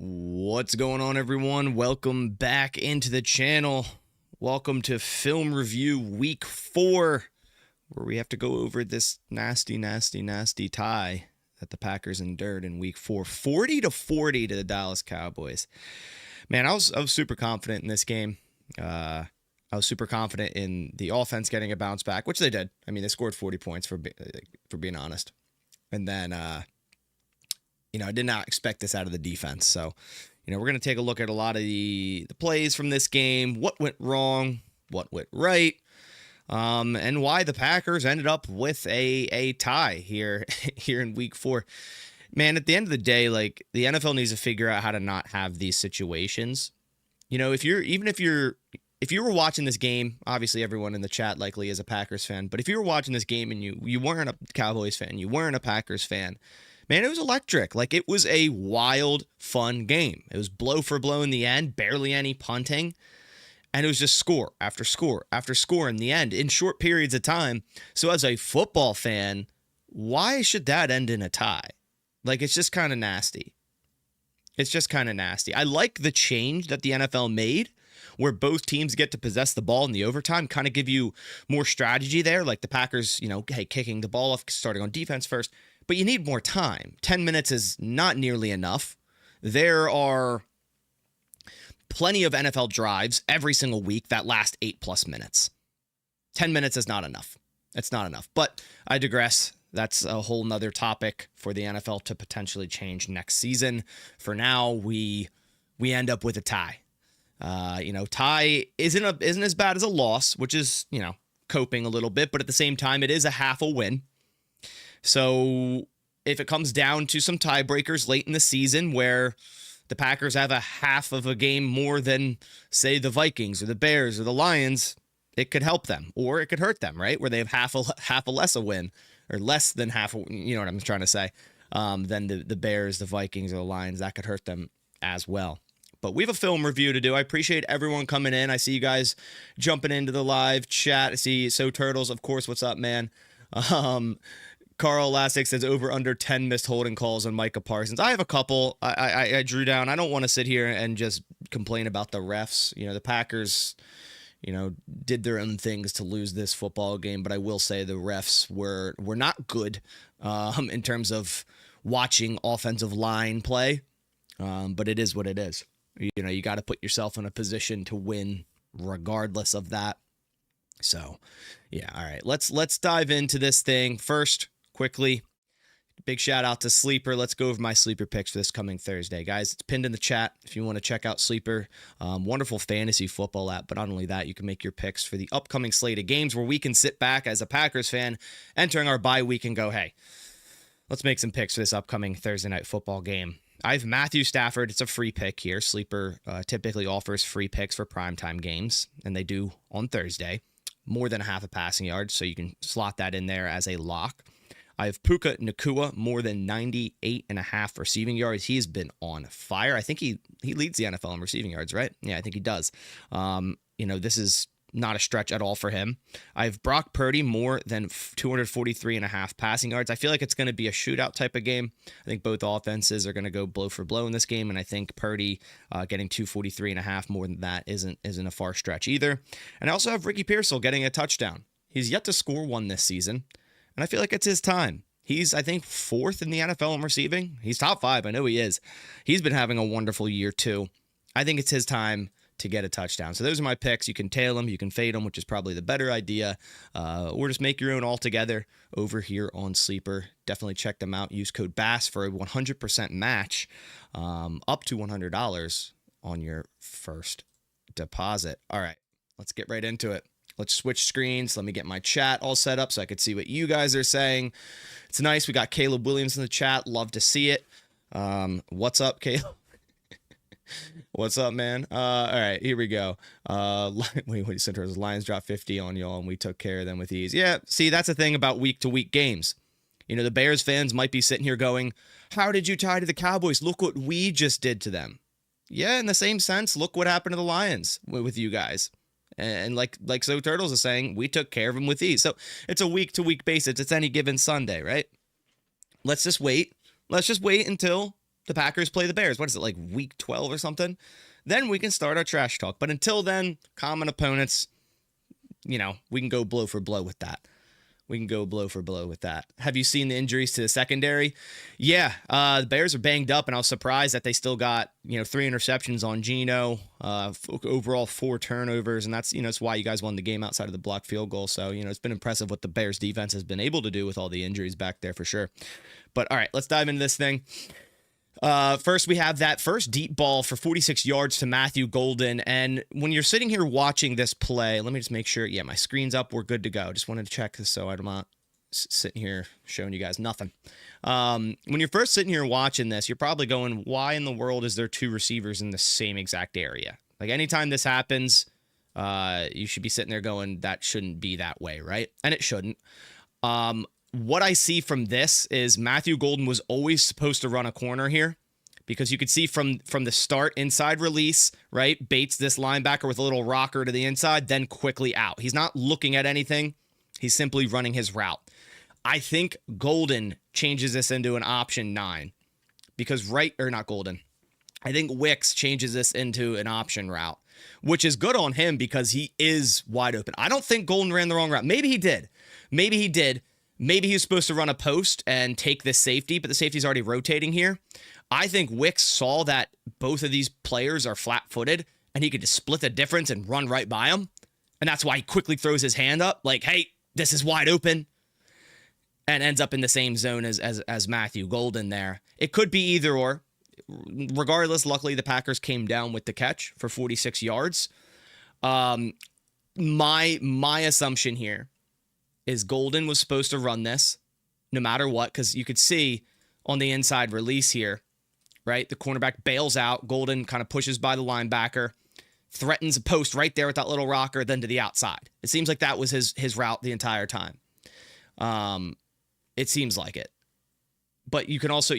What's going on, everyone? Welcome back into the channel. Welcome to Film Review Week 4, where we have to go over this nasty tie that the Packers endured in Week 4. 40-40 to the Dallas Cowboys. Man, I was super confident in this game. I was super confident in the offense getting a bounce back, which they did. I mean, they scored 40 points for being honest. And then, I did not expect this out of the defense. So, we're going to take a look at a lot of the plays from this game, what went wrong, what went right, and why the Packers ended up with a tie here in Week 4. Man, at the end of the day, like, the NFL needs to figure out how to not have these situations. If you were watching this game, obviously everyone in the chat likely is a Packers fan, but if you were watching this game and you weren't a Cowboys fan, you weren't a Packers fan, man, it was electric. Like, it was a wild, fun game. It was blow for blow in the end, barely any punting, and it was just score after score after score in the end in short periods of time. So as a football fan, why should that end in a tie? Like, it's just kind of nasty. It's just kind of nasty. I like the change that the NFL made, where both teams get to possess the ball in the overtime, kind of give you more strategy there. Like the Packers, kicking the ball off, starting on defense first. But you need more time. 10 minutes is not nearly enough. There are plenty of NFL drives every single week that last 8+ minutes. 10 minutes is not enough. It's not enough. But I digress. That's a whole nother topic for the NFL to potentially change next season. For now, we end up with a tie. Tie isn't as bad as a loss, which is, coping a little bit. But at the same time, it is a half a win. So if it comes down to some tiebreakers late in the season where the Packers have a half of a game more than, say, the Vikings or the Bears or the Lions, it could help them or it could hurt them, right? Where they have half a less a win or less than half, you know what I'm trying to say, than the Bears, the Vikings, or the Lions. That could hurt them as well. But we have a film review to do. I appreciate everyone coming in. I see you guys jumping into the live chat. I see So Turtles, of course. What's up, man? Carl Elastic says over under 10 missed holding calls on Micah Parsons. I have a couple. I drew down. I don't want to sit here and just complain about the refs. The Packers, did their own things to lose this football game, but I will say the refs were not good in terms of watching offensive line play. But it is what it is. You got to put yourself in a position to win regardless of that. So, yeah, all right. Let's dive into this thing first. Quickly, big shout out to Sleeper. Let's go over my Sleeper picks for this coming Thursday, guys. It's pinned in the chat if you want to check out Sleeper. Wonderful fantasy football app, but not only that, you can make your picks for the upcoming slate of games where we can sit back as a Packers fan entering our bye week and go, hey, let's make some picks for this upcoming Thursday night football game. I have Matthew Stafford. It's a free pick here. Sleeper typically offers free picks for primetime games, and they do on Thursday. More than a half a passing yard, so you can slot that in there as a lock. I have Puka Nacua, more than 98.5 receiving yards. He's been on fire. I think he leads the NFL in receiving yards, right? Yeah, I think he does. This is not a stretch at all for him. I have Brock Purdy, more than 243.5 passing yards. I feel like it's going to be a shootout type of game. I think both offenses are going to go blow for blow in this game, and I think Purdy getting 243.5 more than that isn't a far stretch either. And I also have Ricky Pearsall getting a touchdown. He's yet to score one this season, and I feel like it's his time. He's, I think, 4th in the NFL in receiving. He's top 5. I know he is. He's been having a wonderful year, too. I think it's his time to get a touchdown. So those are my picks. You can tail them, you can fade them, which is probably the better idea, or just make your own altogether over here on Sleeper. Definitely check them out. Use code BASS for a 100% match, up to $100 on your first deposit. All right, let's get right into it. Let's switch screens. Let me get my chat all set up so I could see what you guys are saying. It's nice. We got Caleb Williams in the chat. Love to see it. What's up, Caleb? What's up, man? All right, here we go. Wait, Centers Lions dropped 50 on y'all, and we took care of them with ease. Yeah, see, that's the thing about week-to-week games. The Bears fans might be sitting here going, how did you tie to the Cowboys? Look what we just did to them. Yeah, in the same sense, look what happened to the Lions with you guys. And like So Turtles is saying, we took care of them with ease. So it's a week-to-week basis. It's any given Sunday, right? Let's just wait. Let's just wait until the Packers play the Bears. What is it, like week 12 or something? Then we can start our trash talk. But until then, common opponents, we can go blow for blow with that. Have you seen the injuries to the secondary? Yeah, the Bears are banged up, and I was surprised that they still got 3 interceptions on Geno, overall 4 turnovers, and that's that's why you guys won the game outside of the blocked field goal. So it's been impressive what the Bears defense has been able to do with all the injuries back there for sure. But all right, let's dive into this thing. First, we have that first deep ball for 46 yards to Matthew Golden. And when you're sitting here watching this play, let me just make sure. Yeah, my screen's up. We're good to go. Just wanted to check this so I'm not sitting here showing you guys nothing. When you're first sitting here watching this, you're probably going, why in the world is there 2 receivers in the same exact area? Like anytime this happens, you should be sitting there going, that shouldn't be that way, right? And it shouldn't. What I see from this is Matthew Golden was always supposed to run a corner here because you could see from the start, inside release, right? Baits this linebacker with a little rocker to the inside, then quickly out. He's not looking at anything. He's simply running his route. I think Golden changes this into an option 9 because I think Wicks changes this into an option route, which is good on him because he is wide open. I don't think Golden ran the wrong route. Maybe he did. Maybe he was supposed to run a post and take this safety, but the safety's already rotating here. I think Wicks saw that both of these players are flat-footed, and he could just split the difference and run right by them. And that's why he quickly throws his hand up, like, hey, this is wide open, and ends up in the same zone as Matthew Golden there. It could be either or. Regardless, luckily, the Packers came down with the catch for 46 yards. My assumption here is Golden was supposed to run this no matter what, because you could see on the inside release here, right? The cornerback bails out. Golden kind of pushes by the linebacker, threatens a post right there with that little rocker, then to the outside. It seems like that was his route the entire time. It seems like it. But you can also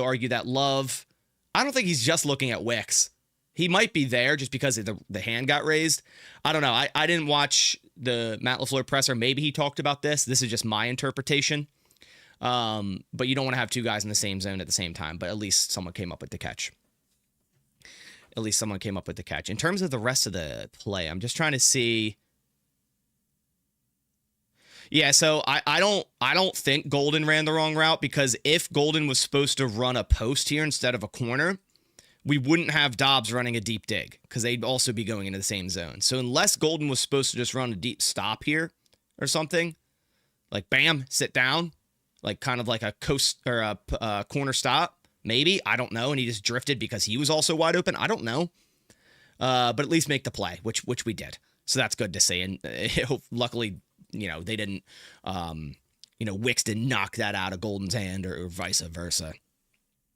argue that Love, I don't think he's just looking at Wicks. He might be there just because the hand got raised. I don't know. I didn't watch the Matt LaFleur presser. Maybe he talked about this. This is just my interpretation. But you don't want to have 2 guys in the same zone at the same time. But at least someone came up with the catch. In terms of the rest of the play, I'm just trying to see. Yeah, so I don't think Golden ran the wrong route because if Golden was supposed to run a post here instead of a corner, we wouldn't have Doubs running a deep dig because they'd also be going into the same zone. So unless Golden was supposed to just run a deep stop here or something, like bam, sit down, like kind of like a coast or a corner stop, maybe, I don't know. And he just drifted because he was also wide open. I don't know. But at least make the play, which we did. So that's good to see. And luckily, they didn't, Wicks didn't knock that out of Golden's hand or vice versa.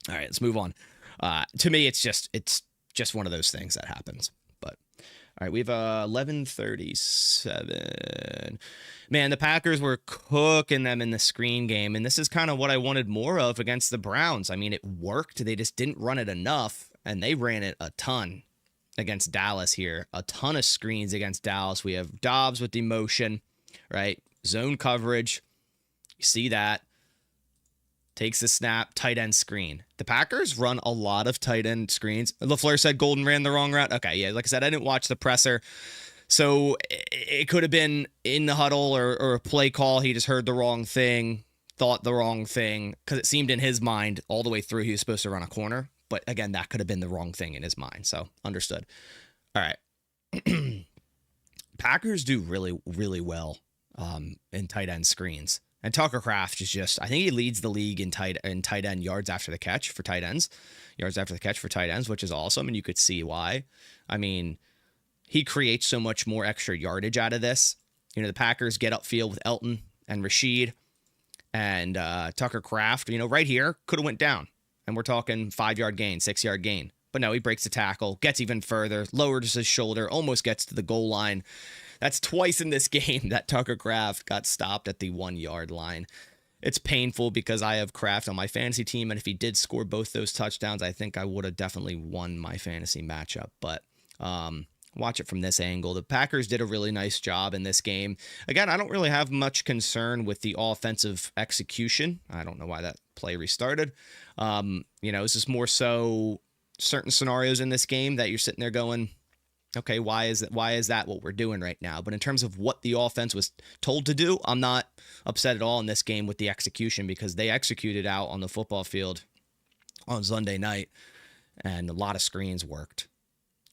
All right, let's move on. To me, it's just one of those things that happens. But all right, we have 11:37. Man, the Packers were cooking them in the screen game, and this is kind of what I wanted more of against the Browns. I mean, it worked. They just didn't run it enough, and they ran it a ton against Dallas here. A ton of screens against Dallas. We have Doubs with the motion, right? Zone coverage. You see that. Takes the snap, tight end screen. The Packers run a lot of tight end screens. LaFleur said Golden ran the wrong route. Okay, yeah, like I said, I didn't watch the presser. So it could have been in the huddle or a play call. He just heard the wrong thing, thought the wrong thing, because it seemed in his mind all the way through he was supposed to run a corner. But again, that could have been the wrong thing in his mind. So understood. All right. Packers do really, really well in tight end screens. And Tucker Kraft is just, I think he leads the league in tight end yards after the catch for tight ends. Yards after the catch for tight ends, which is awesome. And you could see why. I mean, he creates so much more extra yardage out of this. The Packers get upfield with Elton and Rashid and Tucker Kraft, right here, could have went down. And we're talking 5-yard gain, 6-yard gain. But no, he breaks the tackle, gets even further, lowers his shoulder, almost gets to the goal line. That's twice in this game that Tucker Kraft got stopped at the 1-yard line. It's painful because I have Kraft on my fantasy team, and if he did score both those touchdowns, I think I would have definitely won my fantasy matchup. But watch it from this angle. The Packers did a really nice job in this game. Again, I don't really have much concern with the offensive execution. I don't know why that play restarted. It's just more so certain scenarios in this game that you're sitting there going, okay, why is that what we're doing right now? But in terms of what the offense was told to do, I'm not upset at all in this game with the execution, because they executed out on the football field on Sunday night, and a lot of screens worked.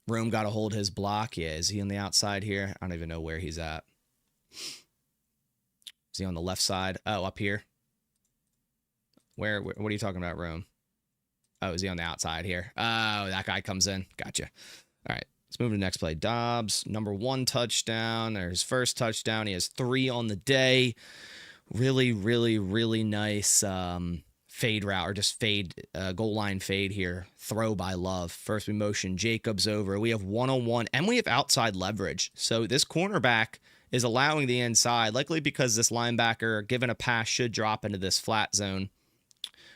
Rome got a hold of his block. Yeah, is he on the outside here? I don't even know where he's at. Is he on the left side? Oh, up here. Where what are you talking about, Rome? Oh, is he on the outside here? Oh, that guy comes in. Gotcha. All right, let's move to the next play. Doubs, number 1 touchdown, or his first touchdown. He has 3 on the day. Really, really, really nice fade route, or just fade, goal line fade here. Throw by Love. First we motion Jacobs over. We have 1-on-1, and we have outside leverage. So this cornerback is allowing the inside, likely because this linebacker, given a pass, should drop into this flat zone,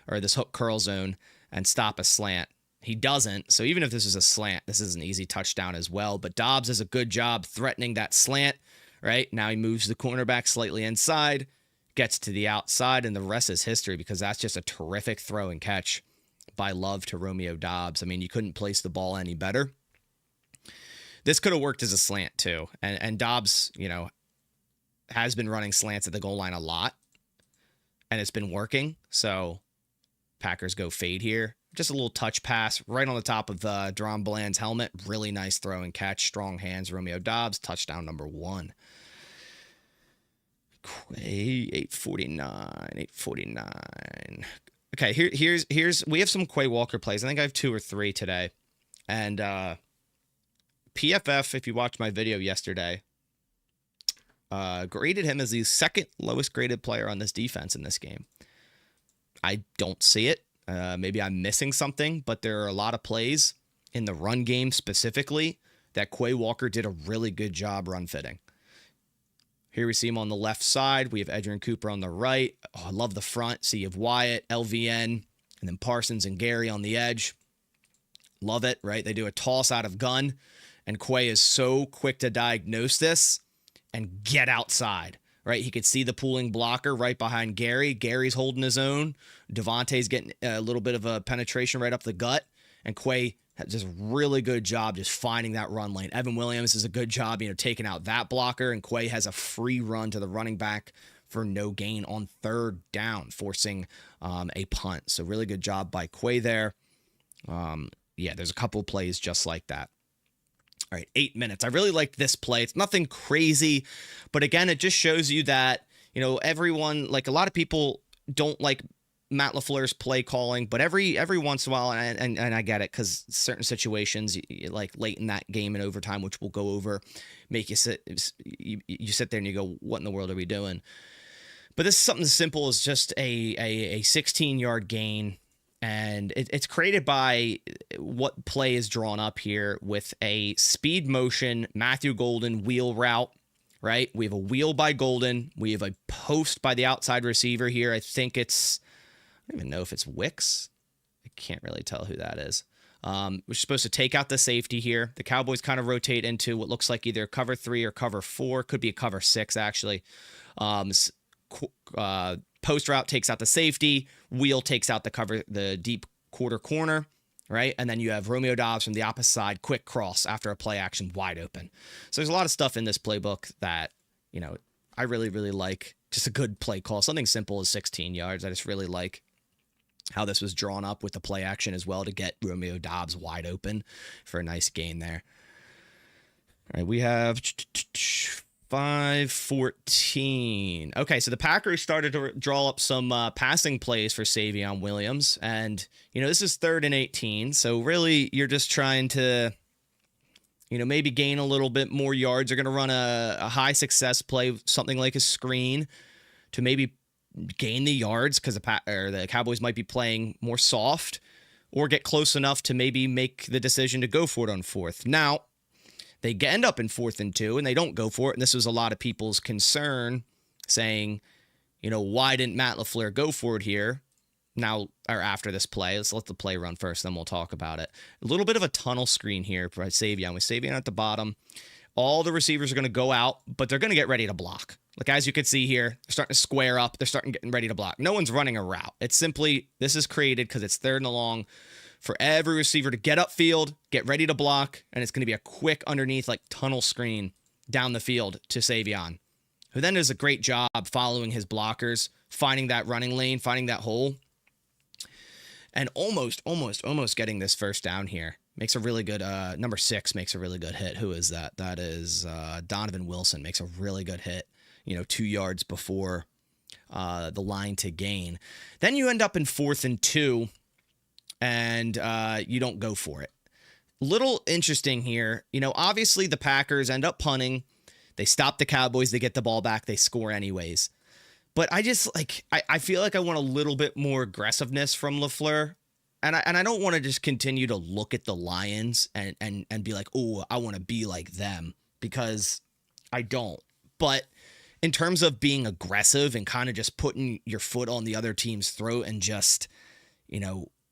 or this hook curl zone, and stop a slant. He doesn't, so even if this is a slant, this is an easy touchdown as well. But Doubs does a good job threatening that slant, right? Now he moves the cornerback slightly inside, gets to the outside, and the rest is history, because that's just a terrific throw and catch by Love to Romeo Doubs. I mean, you couldn't place the ball any better. This could have worked as a slant too. And Doubs, has been running slants at the goal line a lot, and it's been working. So Packers go fade here. Just a little touch pass right on the top of Deron Bland's helmet. Really nice throw and catch. Strong hands, Romeo Doubs. Touchdown number 1. 849. Okay, here's we have some Quay Walker plays. I think I have 2 or 3 today. And PFF, if you watched my video yesterday, graded him as the 2nd lowest graded player on this defense in this game. I don't see it. Maybe I'm missing something, but there are a lot of plays in the run game specifically that Quay Walker did a really good job run fitting. Here we see him on the left side. We have Edgerrin Cooper on the right. Oh, I love the front. So you have Wyatt, LVN, and then Parsons and Gary on the edge. Love it, right? They do a toss out of gun, and Quay is so quick to diagnose this and get outside, right? He could see the pulling blocker right behind Gary. Gary's holding his own. Devontae's getting a little bit of a penetration right up the gut, and Quay just really good job just finding that run lane. Evan Williams does a good job, taking out that blocker, and Quay has a free run to the running back for no gain on 3rd down, forcing a punt. So really good job by Quay there. There's a couple plays just like that. All right, 8 minutes. I really like this play. It's nothing crazy, but again, it just shows you that, everyone, like a lot of people don't like Matt LaFleur's play calling, but every once in a while, and I get it, because certain situations, like late in that game in overtime, which we'll go over, make you sit there and you go, what in the world are we doing? But this is something as simple as just a 16-yard gain, and it's created by what play is drawn up here with a speed motion Matthew Golden wheel route, right? We have a wheel by Golden. We have a post by the outside receiver here. I think it's, I don't even know if it's Wicks. I can't really tell who that is. We're supposed to take out the safety here. The Cowboys kind of rotate into what looks like either cover 3 or cover 4. Could be a cover 6, actually. Post route takes out the safety. Wheel takes out the deep quarter corner, right? And then you have Romeo Doubs from the opposite side, quick cross after a play action, wide open. So there's a lot of stuff in this playbook that, I really, really like. Just a good play call. Something simple as 16 yards. I just really like how this was drawn up with the play action as well to get Romeo Doubs wide open for a nice gain there. All right, we have 5:14. Okay, so the Packers started to draw up some passing plays for Savion Williams, and this is 3rd and 18. So really, you're just trying to, maybe gain a little bit more yards. You're going to run a high success play, something like a screen, to maybe gain the yards because the Cowboys might be playing more soft, or get close enough to maybe make the decision to go for it on 4th. Now, they end up in 4th and 2, and they don't go for it. And this was a lot of people's concern, saying, why didn't Matt LaFleur go for it here? now or after this play. Let's let the play run first, then we'll talk about it. A little bit of a tunnel screen here by Savion. With Savion at the bottom, all the receivers are going to go out, but they're going to get ready to block. Like, as you can see here, they're starting to square up. They're starting getting ready to block. No one's running a route. It's simply, this is created because it's 3rd and long for every receiver to get upfield, get ready to block, and it's going to be a quick underneath, like, tunnel screen down the field to Savion, who then does a great job following his blockers, finding that running lane, finding that hole, and almost getting this first down here. Makes a really good, number 6 makes a really good hit. Who is that? That is Donovan Wilson makes a really good hit, 2 yards before the line to gain. Then you end up in 4th and 2, and you don't go for it. Little interesting here. Obviously the Packers end up punting. They stop the Cowboys. They get the ball back. They score anyways. But I just, I feel like I want a little bit more aggressiveness from LaFleur. And I don't want to just continue to look at the Lions and be like, oh, I want to be like them, because I don't. But in terms of being aggressive and kind of just putting your foot on the other team's throat and just,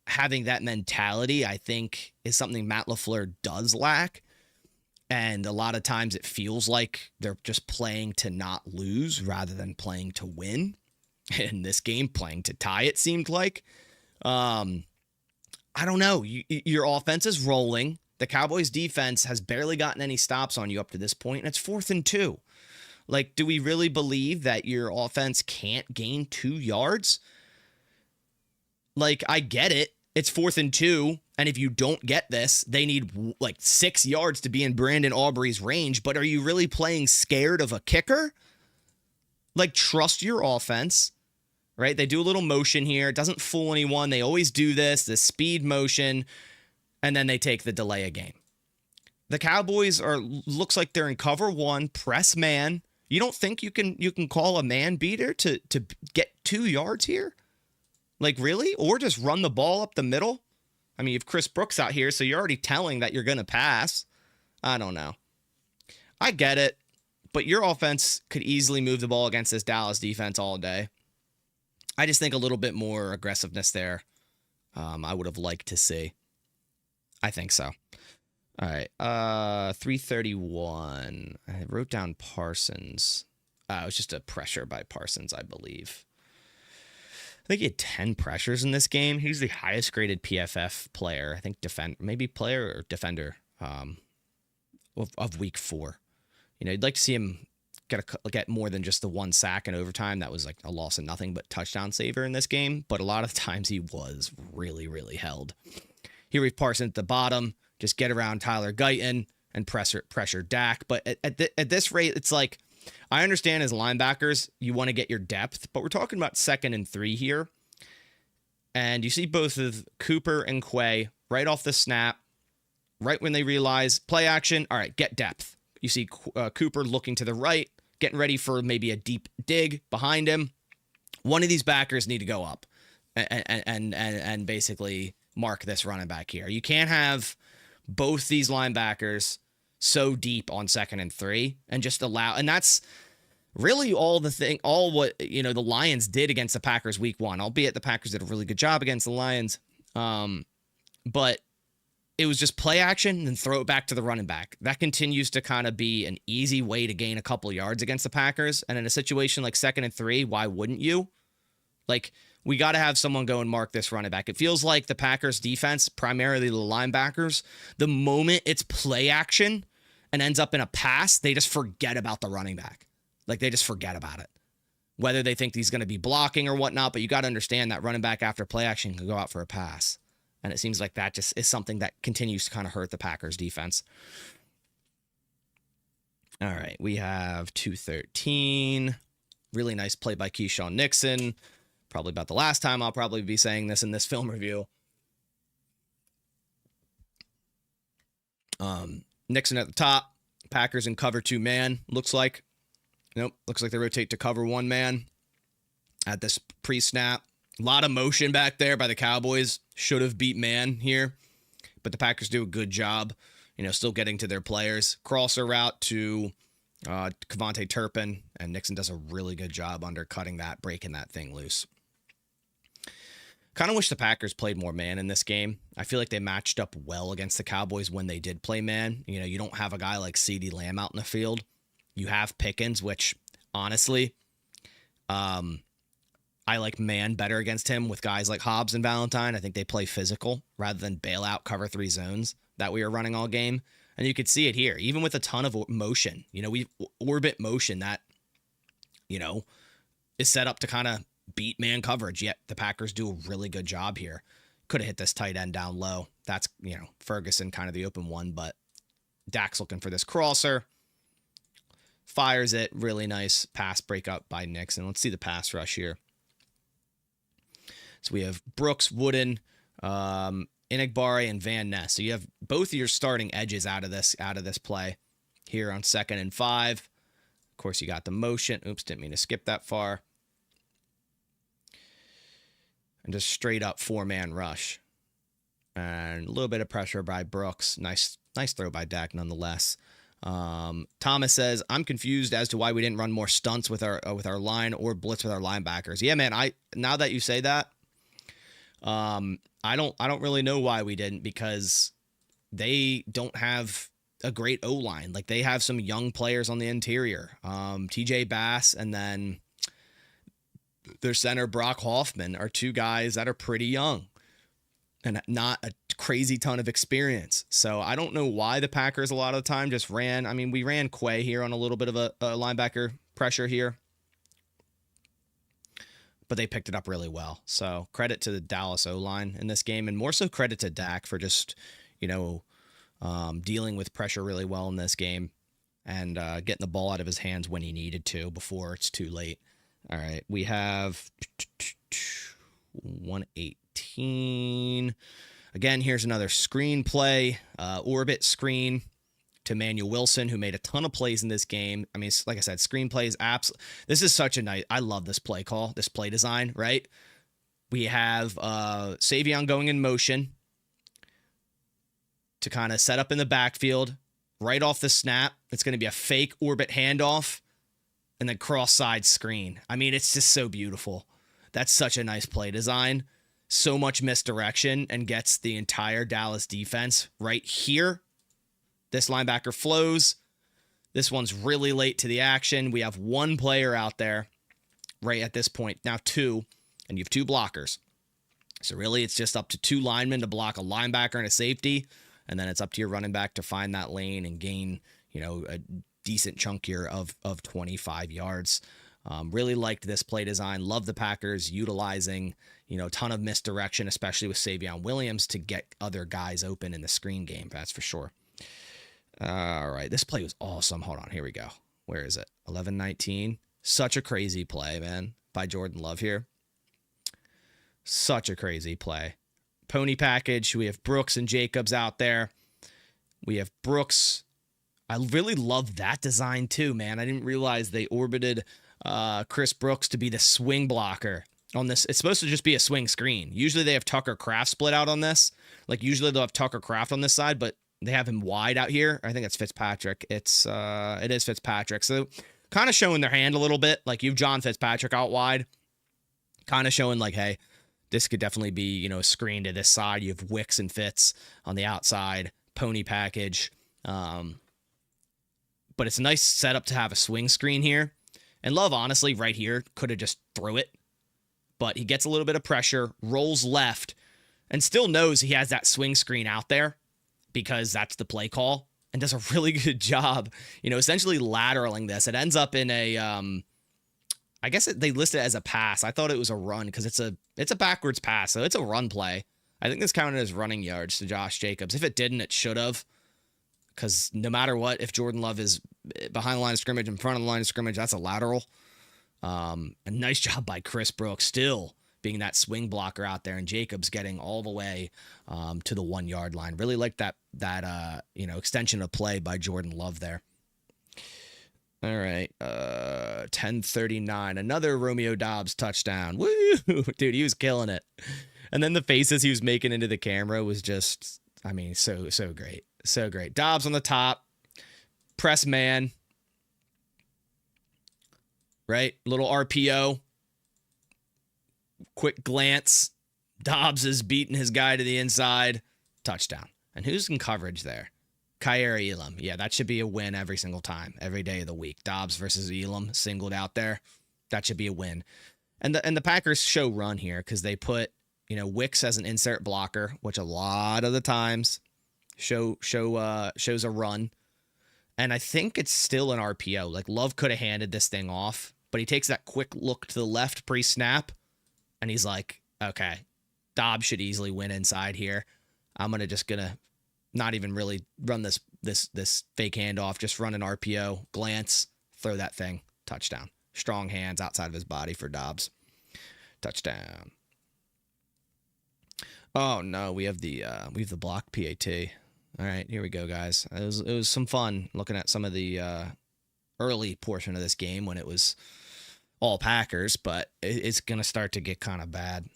having that mentality, I think is something Matt LaFleur does lack. And a lot of times it feels like they're just playing to not lose rather than playing to win. In this game, playing to tie, it seemed like. I don't know. Your offense is rolling. The Cowboys defense has barely gotten any stops on you up to this point, and it's 4th and 2. Like, do we really believe that your offense can't gain 2 yards? Like, I get it. It's 4th and 2, and if you don't get this, they need, 6 yards to be in Brandon Aubrey's range, but are you really playing scared of a kicker? Like, trust your offense. Right? They do a little motion here. It doesn't fool anyone. They always do this speed motion, and then they take the delay of game. The Cowboys looks like they're in cover 1, press man. You don't think you can call a man beater to get 2 yards here? Like, really? Or just run the ball up the middle? I mean, you have Chris Brooks out here, so you're already telling that you're going to pass. I don't know. I get it, but your offense could easily move the ball against this Dallas defense all day. I just think a little bit more aggressiveness there. I would have liked to see. I think so. All right. 331. I wrote down Parsons. It was just a pressure by Parsons, I believe. I think he had 10 pressures in this game. He's the highest graded PFF player. I think maybe player or defender of week 4. You'd like to see him get more than just the 1 sack in overtime. That was like a loss of nothing but touchdown saver in this game. But a lot of times he was really, really held. Here we have Parsons at the bottom. Just get around Tyler Guyton and pressure Dak. But at this rate, it's like, I understand as linebackers, you want to get your depth, but we're talking about 2nd and 3 here. And you see both of Cooper and Quay right off the snap, right when they realize play action. All right, get depth. You see Cooper looking to the right, getting ready for maybe a deep dig behind him. One of these backers need to go up and basically mark this running back here. You can't have both these linebackers so deep on 2nd and 3 and just allow, and that's really all what the Lions did against the Packers week 1, albeit the Packers did a really good job against the Lions. But it was just play action and then throw it back to the running back. That continues to kind of be an easy way to gain a couple yards against the Packers. And in a situation like 2nd and 3, why wouldn't you? Like, we got to have someone go and mark this running back. It feels like the Packers defense, primarily the linebackers, the moment it's play action and ends up in a pass, they just forget about the running back. Like, they just forget about it. Whether they think he's going to be blocking or whatnot, but you got to understand that running back after play action can go out for a pass. And it seems like that just is something that continues to kind of hurt the Packers defense. All right, we have 213. Really nice play by Keyshawn Nixon. Probably about the last time I'll probably be saying this in this film review. Nixon at the top. Packers in cover 2 man, looks like. Nope, looks like they rotate to cover 1 man at this pre-snap. A lot of motion back there by the Cowboys. Should have beat man here, but the Packers do a good job, still getting to their players. Crosser route to Kevontae Turpin, and Nixon does a really good job undercutting that, breaking that thing loose. Kind of wish the Packers played more man in this game. I feel like they matched up well against the Cowboys when they did play man. You know, you don't have a guy like CeeDee Lamb out in the field. You have Pickens, which honestly, I like man better against him with guys like Hobbs and Valentine. I think they play physical rather than bail out cover 3 zones that we are running all game. And you could see it here, even with a ton of motion. You know, we orbit motion that, you know, is set up to kind of beat man coverage. Yet the Packers do a really good job here. Could have hit this tight end down low. That's, you know, Ferguson kind of the open one, but Dak's looking for this crosser. Fires it. Really nice pass breakup by Nixon. Let's see the pass rush here. So we have Brooks, Wooden, Inigbare, and Van Ness. So you have both of your starting edges out of this play here on 2nd and 5. Of course, you got the motion. Oops, didn't mean to skip that far. And just straight up 4-man rush. And a little bit of pressure by Brooks. Nice throw by Dak nonetheless. Thomas says, I'm confused as to why we didn't run more stunts with our line or blitz with our linebackers. Yeah, man, now that you say that, I don't really know why we didn't, because they don't have a great O-line. Like, they have some young players on the interior. TJ Bass and then their center Brock Hoffman are 2 guys that are pretty young and not a crazy ton of experience. So I don't know why the Packers a lot of the time just ran. I mean, we ran Quay here on a little bit of a linebacker pressure here, but they picked it up really well. So credit to the Dallas O-line in this game, and more so credit to Dak for just, you know, dealing with pressure really well in this game and getting the ball out of his hands when he needed to before it's too late. All right, we have 118. Again, here's another screen play, orbit screen to Manuel Wilson, who made a ton of plays in this game. I mean, like I said, screen plays, this is such a nice, I love this play call, this play design, right? We have Savion going in motion to kind of set up in the backfield. Right off the snap, it's going to be a fake orbit handoff and then cross-side screen. I mean, it's just so beautiful. That's such a nice play design. So much misdirection and gets the entire Dallas defense right here. This linebacker flows. This one's really late to the action. We have 1 player out there right at this point. Now 2, and you have 2 blockers. So really it's just up to 2 linemen to block a linebacker and a safety, and then it's up to your running back to find that lane and gain, you know, a decent chunk here of 25 yards. Really liked this play design. Love the Packers utilizing, you know, a ton of misdirection, especially with Savion Williams, to get other guys open in the screen game. That's for sure. All right. This play was awesome. Hold on. Here we go. Where is it? 11-19. Such a crazy play, man, by Jordan Love here. Such a crazy play. Pony package. We have Brooks and Jacobs out there. We have Brooks. I really love that design too, man. I didn't realize they orbited Chris Brooks to be the swing blocker on this. It's supposed to just be a swing screen. Usually they have Tucker Kraft split out on this. Like, usually they'll have Tucker Kraft on this side, but they have him wide out here. I think it's Fitzpatrick. It is Fitzpatrick. So kind of showing their hand a little bit. Like, you've John Fitzpatrick out wide, kind of showing like, hey, this could definitely be, you know, a screen to this side. You have Wicks and Fitz on the outside, pony package. But it's a nice setup to have a swing screen here. And Love, honestly, right here, could have just threw it. But he gets a little bit of pressure, rolls left, and still knows he has that swing screen out there because that's the play call, and does a really good job, you know, essentially lateraling this. It ends up in a, I guess they list it as a pass. I thought it was a run because it's a backwards pass, so it's a run play. I think this counted as running yards to Josh Jacobs. If it didn't, it should have. Because no matter what, if Jordan Love is behind the line of scrimmage, in front of the line of scrimmage, that's a lateral. A nice job by Chris Brooks, still being that swing blocker out there, and Jacobs getting all the way to the 1 yard line. Really like that you know, extension of play by Jordan Love there. All right, 10:39, another Romeo Doubs touchdown. Woo, dude, he was killing it. And then the faces he was making into the camera was just, I mean, so great. So great. Doubs on the top. Press man. Right? Little RPO. Quick glance. Doubs is beating his guy to the inside. Touchdown. And who's in coverage there? Kyer Elam. Yeah, that should be a win every single time, every day of the week. Doubs versus Elam singled out there. That should be a win. And the Packers show run here because they put, Wicks as an insert blocker, which a lot of the times shows a run. And I think it's still an RPO. Like, Love could have handed this thing off, but he takes that quick look to the left pre-snap, and he's like, okay, Dobbs should easily win inside here. I'm gonna not even really run this fake handoff, just run an RPO, glance, throw that thing, touchdown. Strong hands outside of his body for Dobbs. Touchdown. Oh no, we have the block PAT. All right, here we go, guys. It was some fun looking at some of the early portion of this game when it was all Packers, but it's gonna start to get kind of bad.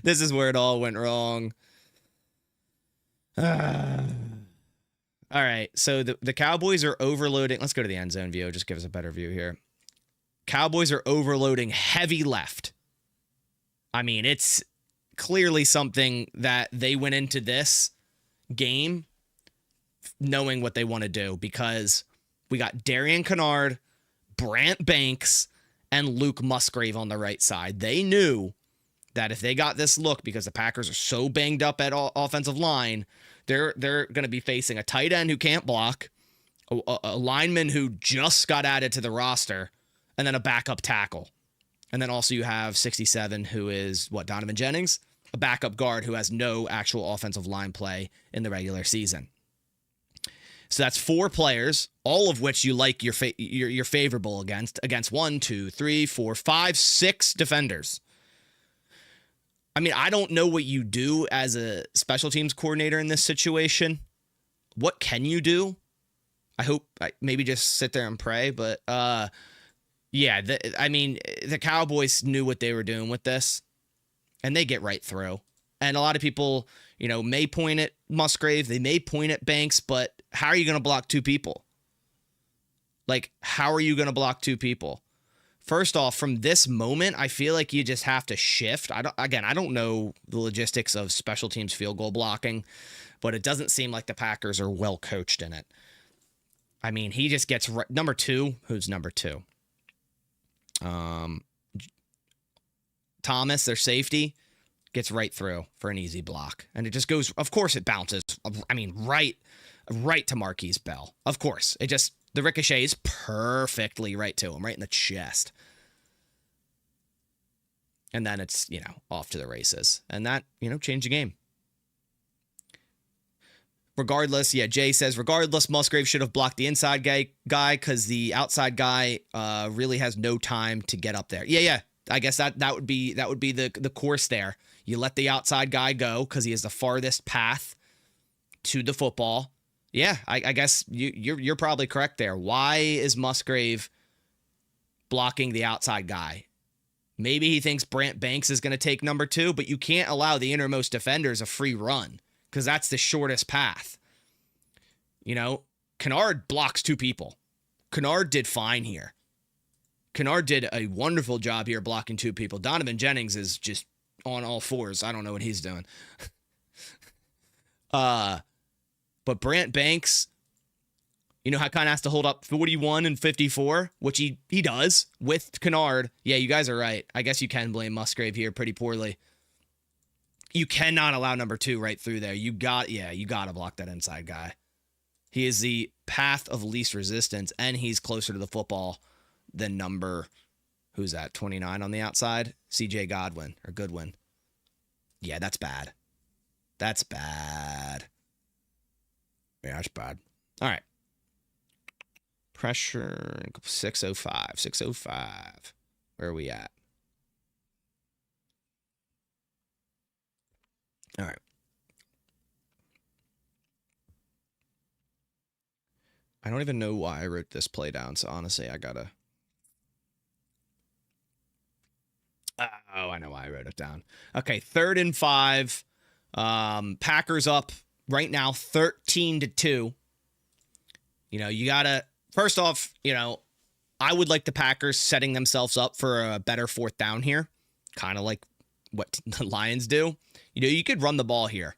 This is where it all went wrong. All right, so the Cowboys are overloading. Let's go to the end zone view. Just give us a better view here. Cowboys are overloading heavy left. I mean, it's clearly something that they went into this game knowing what they want to do, because we got Darian Kennard, Brant Banks, and Luke Musgrave on the right side. They knew that if they got this look, because the Packers are so banged up at offensive line, they're going to be facing a tight end who can't block, a lineman who just got added to the roster, and then a backup tackle. And then also you have 67, who is, Donovan Jennings? A backup guard who has no actual offensive line play in the regular season. So that's 4 players, all of which you like you're favorable against 1, 2, 3, 4, 5, 6 defenders. I mean, I don't know what you do as a special teams coordinator in this situation. What can you do? I hope maybe just sit there and pray, but yeah, the Cowboys knew what they were doing with this, and they get right through. And a lot of people, may point at Musgrave, they may point at Banks, but how are you going to block 2 people? Like, how are you going to block 2 people? First off, from this moment, I feel like you just have to shift. I don't know the logistics of special teams field goal blocking, but it doesn't seem like the Packers are well coached in it. I mean, he just gets number 2. Who's number 2? Thomas, their safety, gets right through for an easy block. And it just goes, of course it bounces. I mean, right to Marquise Bell. Of course. The ricochet is perfectly right to him, right in the chest. And then it's, off to the races. And that, changed the game. Regardless, Jay says, regardless, Musgrave should have blocked the inside guy because the outside guy really has no time to get up there. Yeah. I guess that would be the course there. You let the outside guy go because he has the farthest path to the football. Yeah, I guess you're probably correct there. Why is Musgrave blocking the outside guy? Maybe he thinks Brant Banks is going to take number 2, but you can't allow the innermost defenders a free run because that's the shortest path. Kennard blocks 2 people. Kennard did fine here. Kennard did a wonderful job here blocking 2 people. Donovan Jennings is just on all fours. I don't know what he's doing. But Brant Banks, kind of has to hold up 41 and 54, which he does with Kennard. Yeah, you guys are right. I guess you can blame Musgrave here pretty poorly. You cannot allow number 2 right through there. You got to block that inside guy. He is the path of least resistance, and he's closer to the football than number, who's that, 29 on the outside? CJ Goodwin. Yeah, that's bad. That's bad. Yeah, that's bad. All right. Pressure, 605. 605. Where are we at? All right. I don't even know why I wrote this play down, so honestly, I gotta... Oh, I know why I wrote it down. Okay, 3rd and 5. Packers up right now 13-2. You gotta... First off, I would like the Packers setting themselves up for a better 4th down here. Kind of like what the Lions do. You know, you could run the ball here.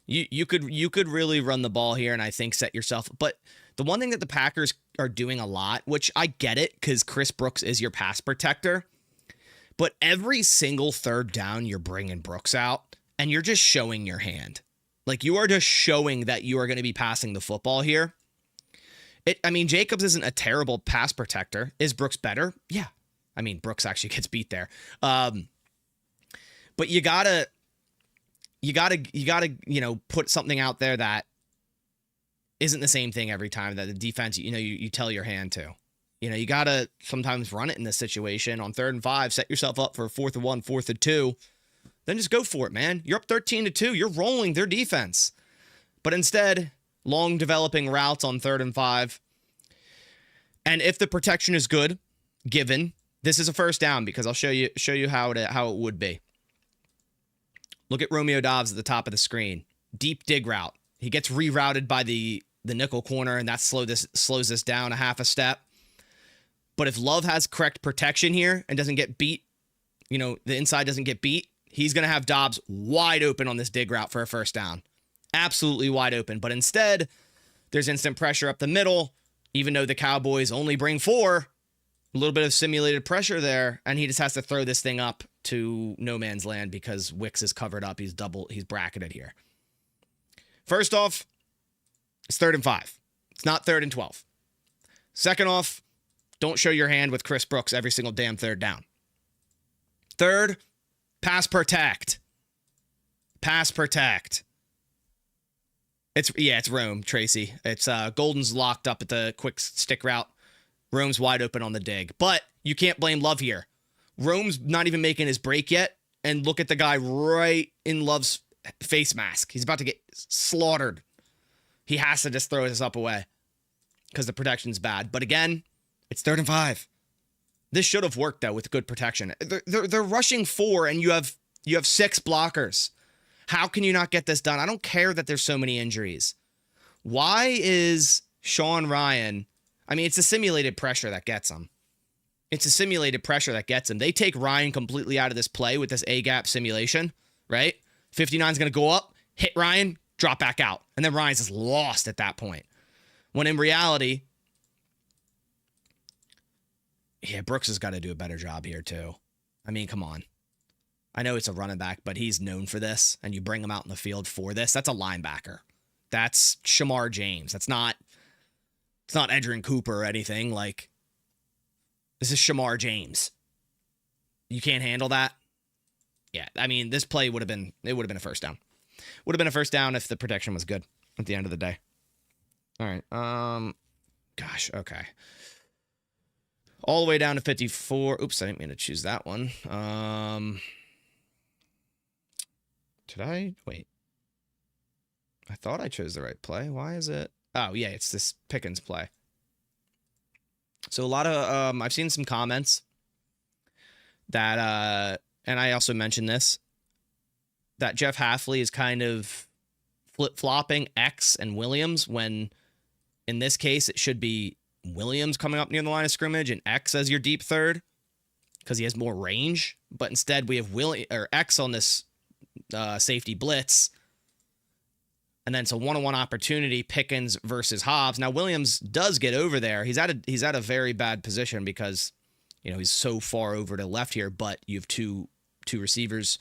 You could really run the ball here and I think set yourself. But the one thing that the Packers are doing a lot, which I get it because Chris Brooks is your pass protector, but every single third down you're bringing Brooks out and you're just showing your hand. Like you are just showing that you are going to be passing the football here. I mean, Jacobs isn't a terrible pass protector. Is Brooks better? Yeah. I mean, Brooks actually gets beat there. But you gotta, you know, put something out there that isn't the same thing every time that the defense, you know, you tell your hand to. You know, you gotta sometimes run it in this situation on 3rd and 5, set yourself up for a 4th and 1, 4th and 2. Then just go for it, man. You're up 13-2. You're rolling their defense. But instead, long developing routes on 3rd and 5. And if the protection is good, given this is a first down, because I'll show you how it would be. Look at Romeo Doubs at the top of the screen. Deep dig route. He gets rerouted by the nickel corner, and that slows this down a half a step. But if Love has correct protection here and doesn't get beat, you know, the inside doesn't get beat, he's going to have Doubs wide open on this dig route for a first down. Absolutely wide open. But instead, there's instant pressure up the middle, even though the Cowboys only bring 4. A little bit of simulated pressure there, and he just has to throw this thing up to no man's land because Wicks is covered up. He's bracketed here. First off, it's 3rd and 5. It's not 3rd and 12. Second off, don't show your hand with Chris Brooks every single damn third down. Third, pass protect. Pass protect. It's Rome, Tracy. It's Golden's locked up at the quick stick route. Rome's wide open on the dig. But you can't blame Love here. Rome's not even making his break yet. And look at the guy right in Love's face mask. He's about to get slaughtered. He has to just throw this up away because the protection's bad. But again, it's 3rd and 5. This should have worked, though, with good protection. They're rushing 4, and you have 6 blockers. How can you not get this done? I don't care that there's so many injuries. Why is Sean Ryan... I mean, it's a simulated pressure that gets him. It's a simulated pressure that gets him. They take Ryan completely out of this play with this A-gap simulation, right? 59's going to go up, hit Ryan, drop back out. And then Ryan's just lost at that point. When in reality... Yeah, Brooks has got to do a better job here, too. I mean, come on. I know it's a running back, but he's known for this, and you bring him out in the field for this. That's a linebacker. That's Shamar James. It's not Edgerrin Cooper or anything. Like, this is Shamar James. You can't handle that? Yeah, I mean, this play would have been a first down. Would have been a first down if the protection was good at the end of the day. All right. Gosh, okay. All the way down to 54. Oops, I didn't mean to choose that one. Did I? Wait. I thought I chose the right play. Why is it? Oh, yeah, it's this Pickens play. So a lot of, I've seen some comments that, and I also mentioned this, that Jeff Hafley is kind of flip-flopping X and Williams when, in this case, it should be Williams coming up near the line of scrimmage and X as your deep third because he has more range. But instead, we have X on this safety blitz. And then it's a one-on-one opportunity, Pickens versus Hobbs. Now, Williams does get over there. He's at a very bad position because, you know, he's so far over to the left here, but you have two receivers,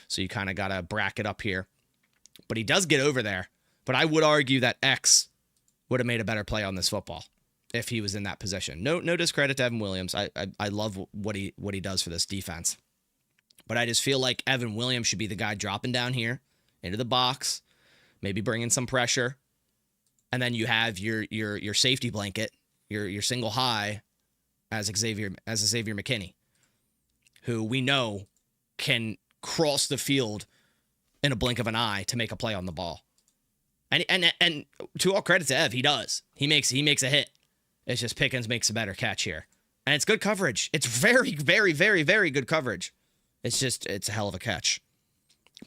so you kind of got to bracket up here. But he does get over there. But I would argue that X would have made a better play on this football if he was in that position. No discredit to Evan Williams. I love what he does for this defense. But I just feel like Evan Williams should be the guy dropping down here into the box, maybe bringing some pressure, and then you have your safety blanket, your single high as Xavier McKinney, who we know can cross the field in a blink of an eye to make a play on the ball. And to all credit to Ev, he does. He makes a hit. It's just Pickens makes a better catch here. And it's good coverage. It's very, very, very, very good coverage. It's a hell of a catch.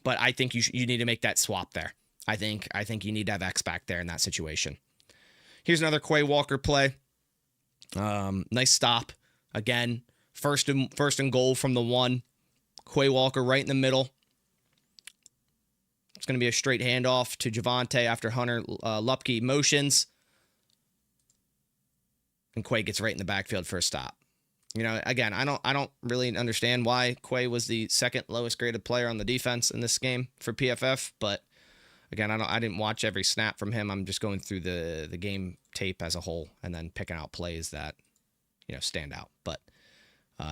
But I think you need to make that swap there. I think you need to have X back there in that situation. Here's another Quay Walker play. Nice stop. Again, first and goal from the 1. Quay Walker right in the middle. It's going to be a straight handoff to Javonte after Hunter Lupke motions. And Quay gets right in the backfield for a stop. You know, again, I don't really understand why Quay was the second lowest graded player on the defense in this game for PFF, but again, I didn't watch every snap from him. I'm just going through the game tape as a whole and then picking out plays that, you know, stand out. But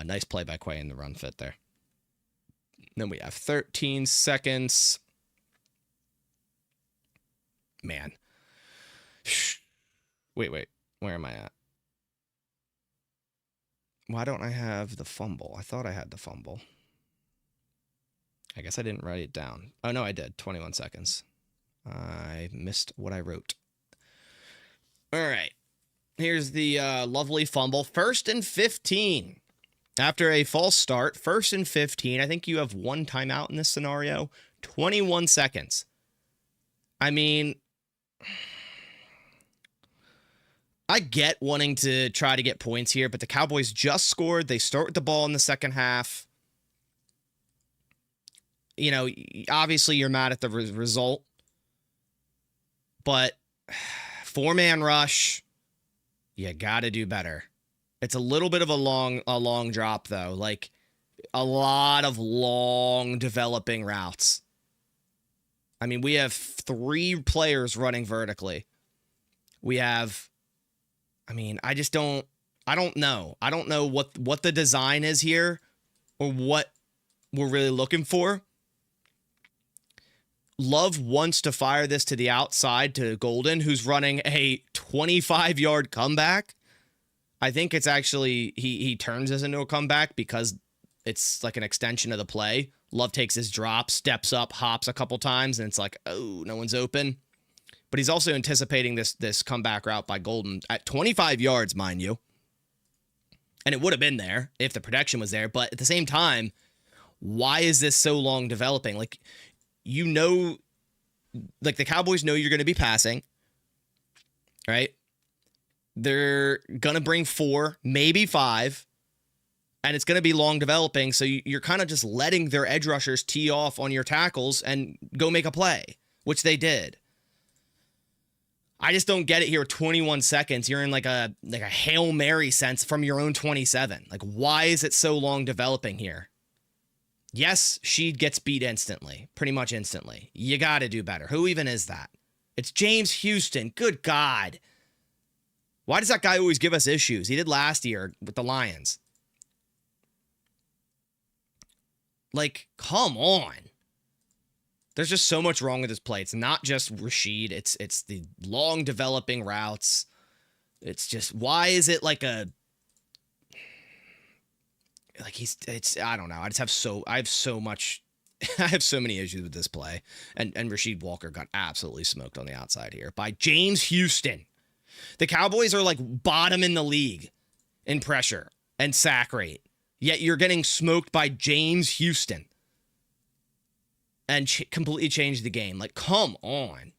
nice play by Quay in the run fit there. Then we have 13 seconds. Man. Wait. Where am I at? Why don't I have the fumble? I thought I had the fumble. I guess I didn't write it down. Oh, no, I did. 21 seconds. I missed what I wrote. All right. Here's the lovely fumble. 1st and 15. After a false start, 1st and 15. I think you have one timeout in this scenario. 21 seconds. I mean, I get wanting to try to get points here, but the Cowboys just scored. They start with the ball in the second half. You know, obviously you're mad at the result, but 4-man rush, you got to do better. It's a little bit of a long drop, though. Like, a lot of long developing routes. I mean, we have 3 players running vertically. We have, I mean, I don't know. I don't know what the design is here or what we're really looking for. Love wants to fire this to the outside to Golden, who's running a 25-yard comeback. I think it's actually, he turns this into a comeback because it's like an extension of the play. Love takes his drop, steps up, hops a couple times, and it's like, oh, no one's open. But he's also anticipating this comeback route by Golden at 25 yards, mind you. And it would have been there if the protection was there. But at the same time, why is this so long developing? Like, you know, like the Cowboys know you're going to be passing, right? They're going to bring 4, maybe 5, and it's going to be long developing. So you're kind of just letting their edge rushers tee off on your tackles and go make a play, which they did. I just don't get it here. 21 seconds. You're in like a Hail Mary sense from your own 27. Like, why is it so long developing here? Yes, she gets beat instantly, pretty much instantly. You got to do better. Who even is that? It's James Houston. Good God. Why does that guy always give us issues? He did last year with the Lions. Like, come on. There's just so much wrong with this play. It's not just Rashid. It's the long developing routes. It's just, why is it like a... Like I don't know. I have so much, I have so many issues with this play. And Rashid Walker got absolutely smoked on the outside here by James Houston. The Cowboys are like bottom in the league in pressure and sack rate. Yet you're getting smoked by James Houston. And completely changed the game. Like, come on.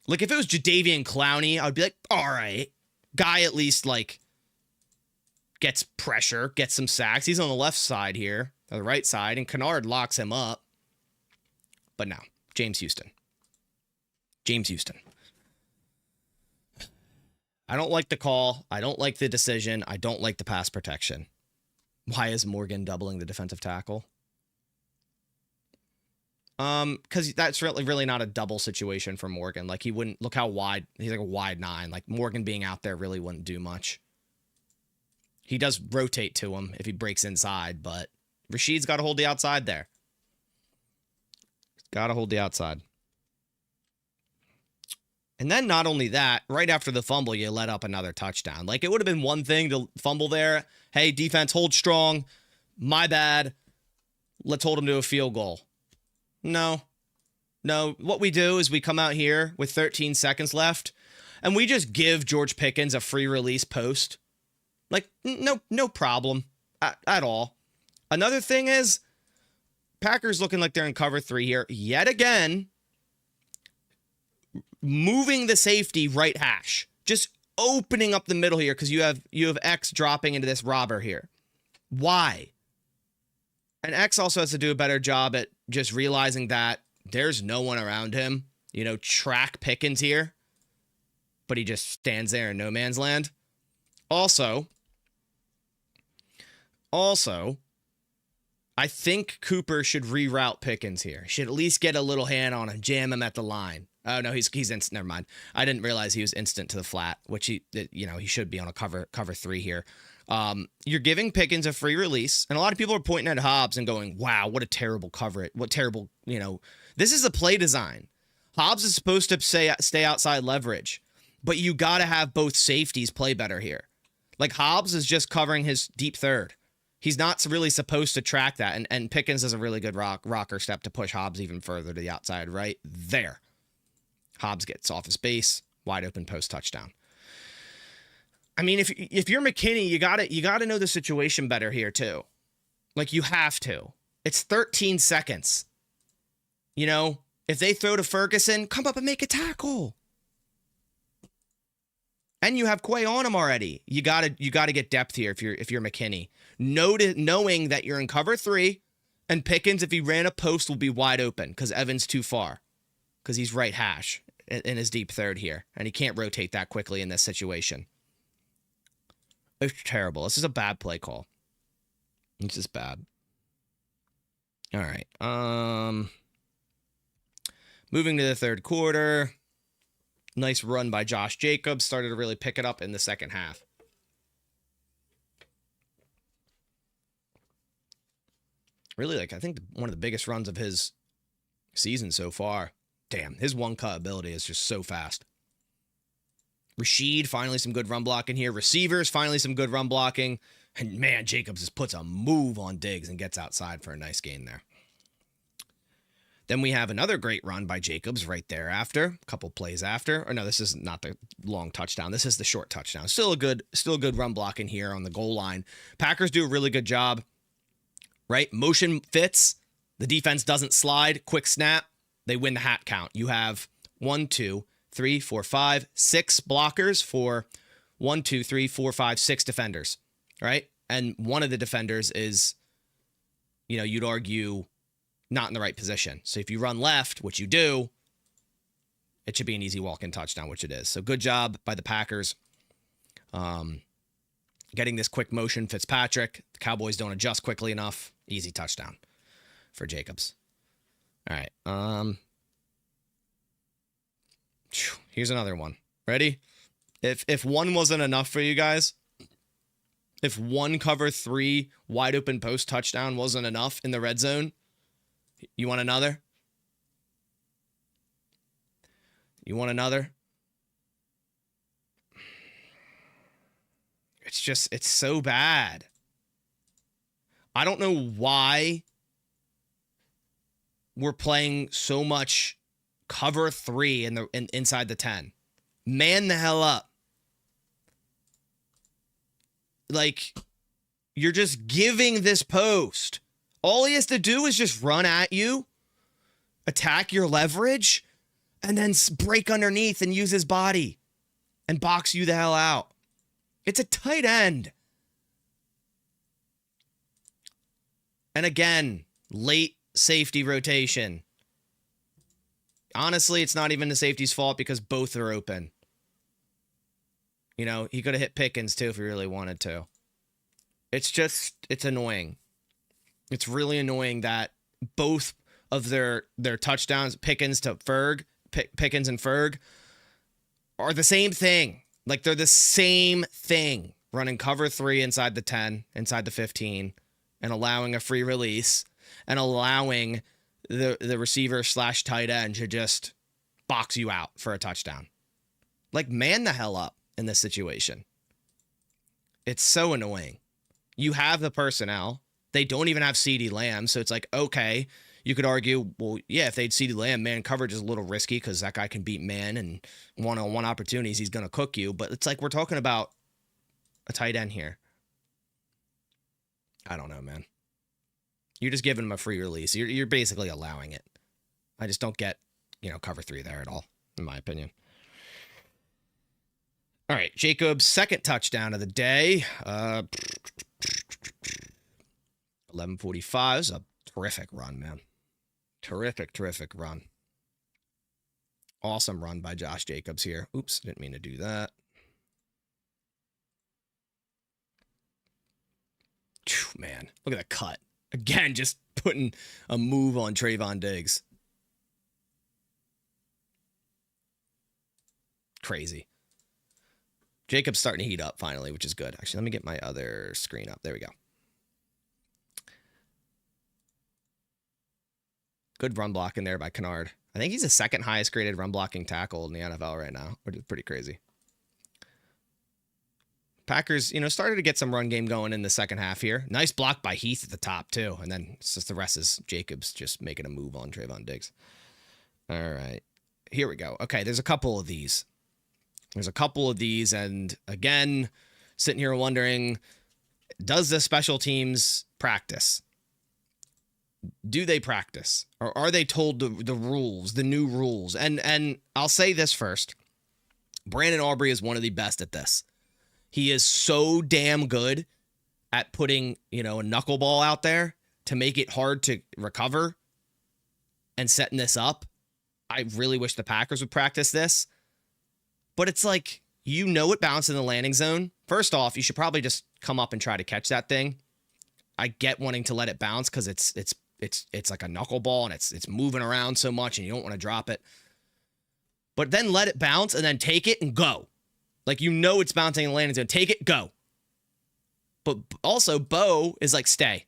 Like, if it was Jadeveon Clowney, I would be like, all right. Guy at least, like, gets pressure, gets some sacks. He's on the left side here, or the right side, and Kennard locks him up. But no, James Houston. James Houston. I don't like the call. I don't like the decision. I don't like the pass protection. Why is Morgan doubling the defensive tackle? Because that's really not a double situation for Morgan. Like, he wouldn't, look how wide, he's like a wide 9. Like, Morgan being out there really wouldn't do much. He does rotate to him if he breaks inside, but Rashid's got to hold the outside there. Got to hold the outside. And then not only that, right after the fumble, you let up another touchdown. Like, it would have been one thing to fumble there. Hey, defense, hold strong. My bad. Let's hold him to a field goal. No. What we do is we come out here with 13 seconds left, and we just give George Pickens a free release post. Like, no problem at all. Another thing is, Packers looking like they're in cover 3 here. Yet again, moving the safety right hash. Just opening up the middle here because you have X dropping into this robber here. Why? And X also has to do a better job at just realizing that there's no one around him. Track Pickens here, but he just stands there in no man's land. Also, I think Cooper should reroute Pickens here. Should at least get a little hand on him, jam him at the line. Oh no, he's instant. Never mind. I didn't realize he was instant to the flat, which he should be on a cover 3 here. You're giving Pickens a free release, and a lot of people are pointing at Hobbs and going, "Wow, what a terrible cover! What terrible, This is a play design. Hobbs is supposed to stay outside leverage, but you got to have both safeties play better here. Like Hobbs is just covering his deep third. He's not really supposed to track that, and Pickens does a really good rocker step to push Hobbs even further to the outside right there. Hobbs gets off his base, wide open post touchdown. I mean, if you're McKinney, you gotta know the situation better here too. Like you have to. It's 13 seconds. If they throw to Ferguson, come up and make a tackle. And you have Quay on him already. You gotta get depth here if you're McKinney. Knowing that you're in cover 3, and Pickens, if he ran a post, will be wide open because Evans too far, because he's right hash in his deep third here, and he can't rotate that quickly in this situation. It's terrible. This is a bad play call. It's just bad. All right. Moving to the third quarter. Nice run by Josh Jacobs. Started to really pick it up in the second half. Really, I think one of the biggest runs of his season so far. Damn, his one-cut ability is just so fast. Rashid, finally some good run blocking here. Receivers, finally some good run blocking. And man, Jacobs just puts a move on Diggs and gets outside for a nice gain there. Then we have another great run by Jacobs right thereafter, a couple plays after. Or no, this is not the long touchdown. This is the short touchdown. Still a good run blocking here on the goal line. Packers do a really good job, right? Motion fits. The defense doesn't slide. Quick snap. They win the hat count. You have 1, 2, 3, 4, 5, 6 blockers for 1, 2, 3, 4, 5, 6 defenders, right? And one of the defenders is, you'd argue, not in the right position. So if you run left, which you do, it should be an easy walk-in touchdown, which it is. So good job by the Packers. Getting this quick motion, Fitzpatrick. The Cowboys don't adjust quickly enough. Easy touchdown for Jacobs. All right. Here's another one. Ready? If one wasn't enough for you guys, if one cover 3 wide open post touchdown wasn't enough in the red zone, you want another? You want another? It's so bad. I don't know why we're playing so much cover 3 inside the 10. Man the hell up. Like, you're just giving this post. All he has to do is just run at you, attack your leverage, and then break underneath and use his body and box you the hell out. It's a tight end. And again, late safety rotation. Honestly, it's not even the safety's fault because both are open. He could have hit Pickens too if he really wanted to. It's annoying. It's really annoying that both of their touchdowns, Pickens and Ferg, are the same thing. Like, they're the same thing. Running cover 3 inside the 10, inside the 15, and allowing a free release, and allowing the receiver / tight end to just box you out for a touchdown. Like, man the hell up in this situation. It's so annoying. You have the personnel. They don't even have CeeDee Lamb, so it's like, okay, you could argue, well, yeah, if they'd CeeDee Lamb, man coverage is a little risky because that guy can beat man, and one-on-one opportunities, he's going to cook you. But it's like we're talking about a tight end here. I don't know, man. You're just giving him a free release. You're basically allowing it. I just don't get, cover 3 there at all, in my opinion. All right, Jacobs' second touchdown of the day. 11:45. This is a terrific run, man. Terrific run. Awesome run by Josh Jacobs here. Oops, didn't mean to do that. Man, look at the cut. Again, just putting a move on Trayvon Diggs. Crazy. Jacob's starting to heat up finally, which is good. Actually, let me get my other screen up. There we go. Good run block in there by Kennard. I think he's the second highest graded run blocking tackle in the NFL right now, which is pretty crazy. Packers, started to get some run game going in the second half here. Nice block by Heath at the top, too. And then it's just the rest is Jacobs just making a move on Trayvon Diggs. All right. Here we go. Okay, there's a couple of these. And again, sitting here wondering, does the special teams practice? Do they practice? Or are they told the rules, the new rules? And I'll say this first. Brandon Aubrey is one of the best at this. He is so damn good at putting, a knuckleball out there to make it hard to recover and setting this up. I really wish the Packers would practice this. But it's like, it bounced in the landing zone. First off, you should probably just come up and try to catch that thing. I get wanting to let it bounce because it's like a knuckleball and it's moving around so much and you don't want to drop it. But then let it bounce and then take it and go. Like, it's bouncing in the landing zone. Take it, go. But also, Bo is like, stay.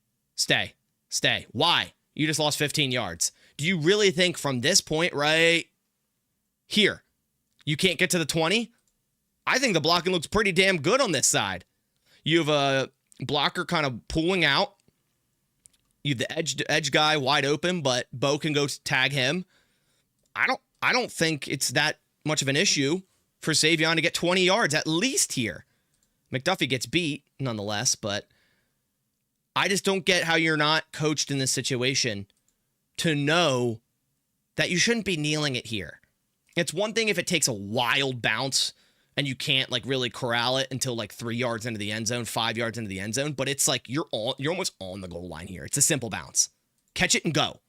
Why? You just lost 15 yards. Do you really think from this point right here, you can't get to the 20? I think the blocking looks pretty damn good on this side. You have a blocker kind of pulling out. You have the edge guy wide open, but Bo can go tag him. I don't think it's that much of an issue for Savion to get 20 yards at least here. McDuffie gets beat nonetheless, but I just don't get how you're not coached in this situation to know that you shouldn't be kneeling it here. It's one thing if it takes a wild bounce and you can't really corral it until 3 yards into the end zone, 5 yards into the end zone, but it's like you're almost on the goal line here. It's a simple bounce. Catch it and go.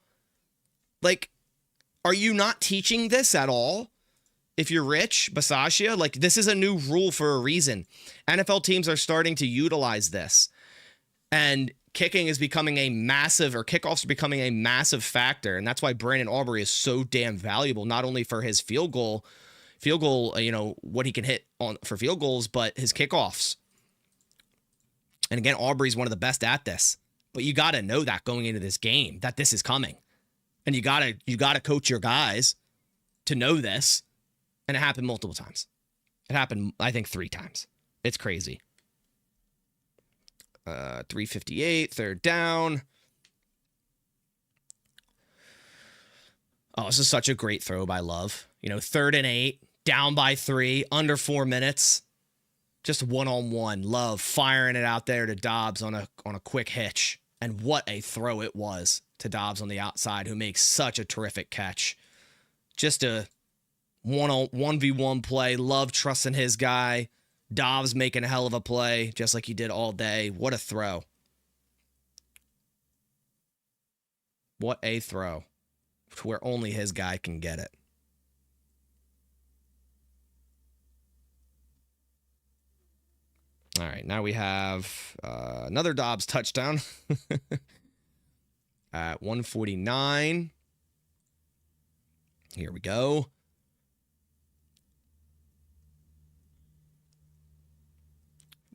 Are you not teaching this at all? If you're Rich Bisaccia, this is a new rule for a reason. NFL teams are starting to utilize this. And kicking is becoming kickoffs are becoming a massive factor. And that's why Brandon Aubrey is so damn valuable, not only for his field goal, what he can hit for field goals, but his kickoffs. And again, Aubrey's one of the best at this. But you got to know that going into this game, that this is coming. And you got to coach your guys to know this. And it happened multiple times. It happened, I think, 3 times. It's crazy. 3:58, third down. Oh, this is such a great throw by Love. 3rd and 8, down by 3, under 4 minutes. Just one-on-one. Love firing it out there to Doubs on a quick hitch. And what a throw it was to Doubs on the outside, who makes such a terrific catch. Just a 1v1 play. Love trusting his guy. Doubs making a hell of a play, just like he did all day. What a throw. What a throw. Where only his guy can get it. All right, now we have another Doubs touchdown at 1:49. Here we go.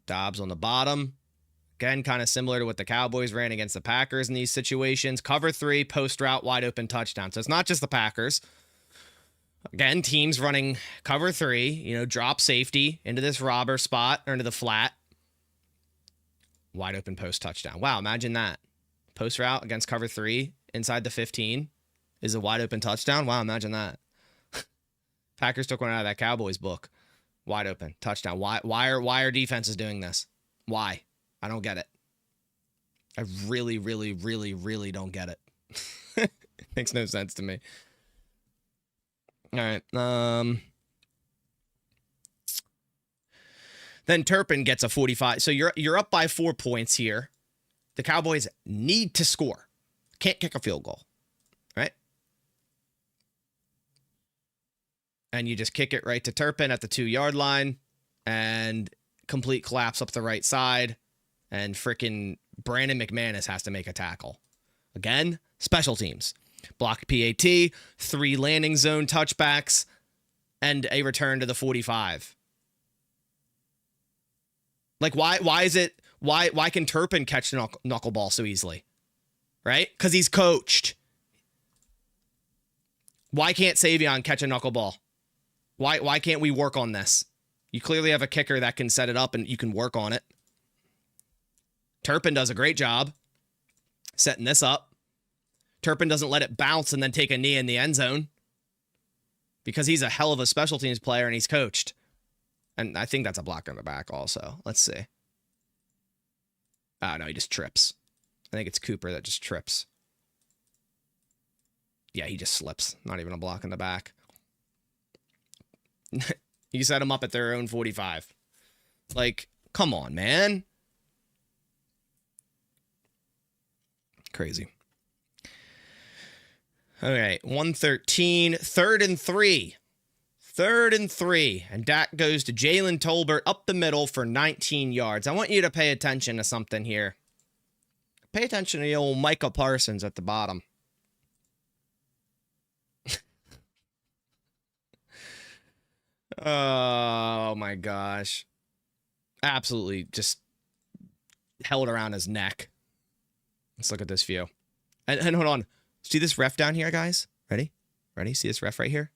Doubs on the bottom. Again, kind of similar to what the Cowboys ran against the Packers in these situations. Cover 3, post route, wide open touchdown. So it's not just the Packers. Again, teams running cover 3, drop safety into this robber spot or into the flat. Wide open post touchdown. Wow, imagine that. Post route against cover 3 inside the 15 is a wide open touchdown. Wow, imagine that. Packers took one out of that Cowboys book. Wide open touchdown. Why are defenses doing this? Why? I don't get it. I really, really, really, really don't get it. It makes no sense to me. All right. Then Turpin gets a 45. So you're up by 4 points here. The Cowboys need to score. Can't kick a field goal, right? And you just kick it right to Turpin at the 2-yard line and complete collapse up the right side. And freaking Brandon McManus has to make a tackle. Again, special teams. Block PAT, 3 landing zone touchbacks, and a return to the 45. Like, why can Turpin catch the knuckleball so easily? Right? Because he's coached. Why can't Savion catch a knuckleball? Why can't we work on this? You clearly have a kicker that can set it up and you can work on it. Turpin does a great job setting this up. Turpin doesn't let it bounce and then take a knee in the end zone because he's a hell of a special teams player and he's coached. And I think that's a block on the back also. Let's see. Oh, no, he just trips. I think it's Cooper that just trips. Yeah, he just slips. Not even a block in the back. You set them up at their own 45. Like, come on, man. Crazy. Okay, 113, 3rd and 3. 3rd and 3. And Dak goes to Jalen Tolbert up the middle for 19 yards. I want you to pay attention to something here. Pay attention to the old Micah Parsons at the bottom. Oh, my gosh. Absolutely just held around his neck. Let's look at this view. And hold on. See this ref down here, guys? Ready? Ready? See this ref right here?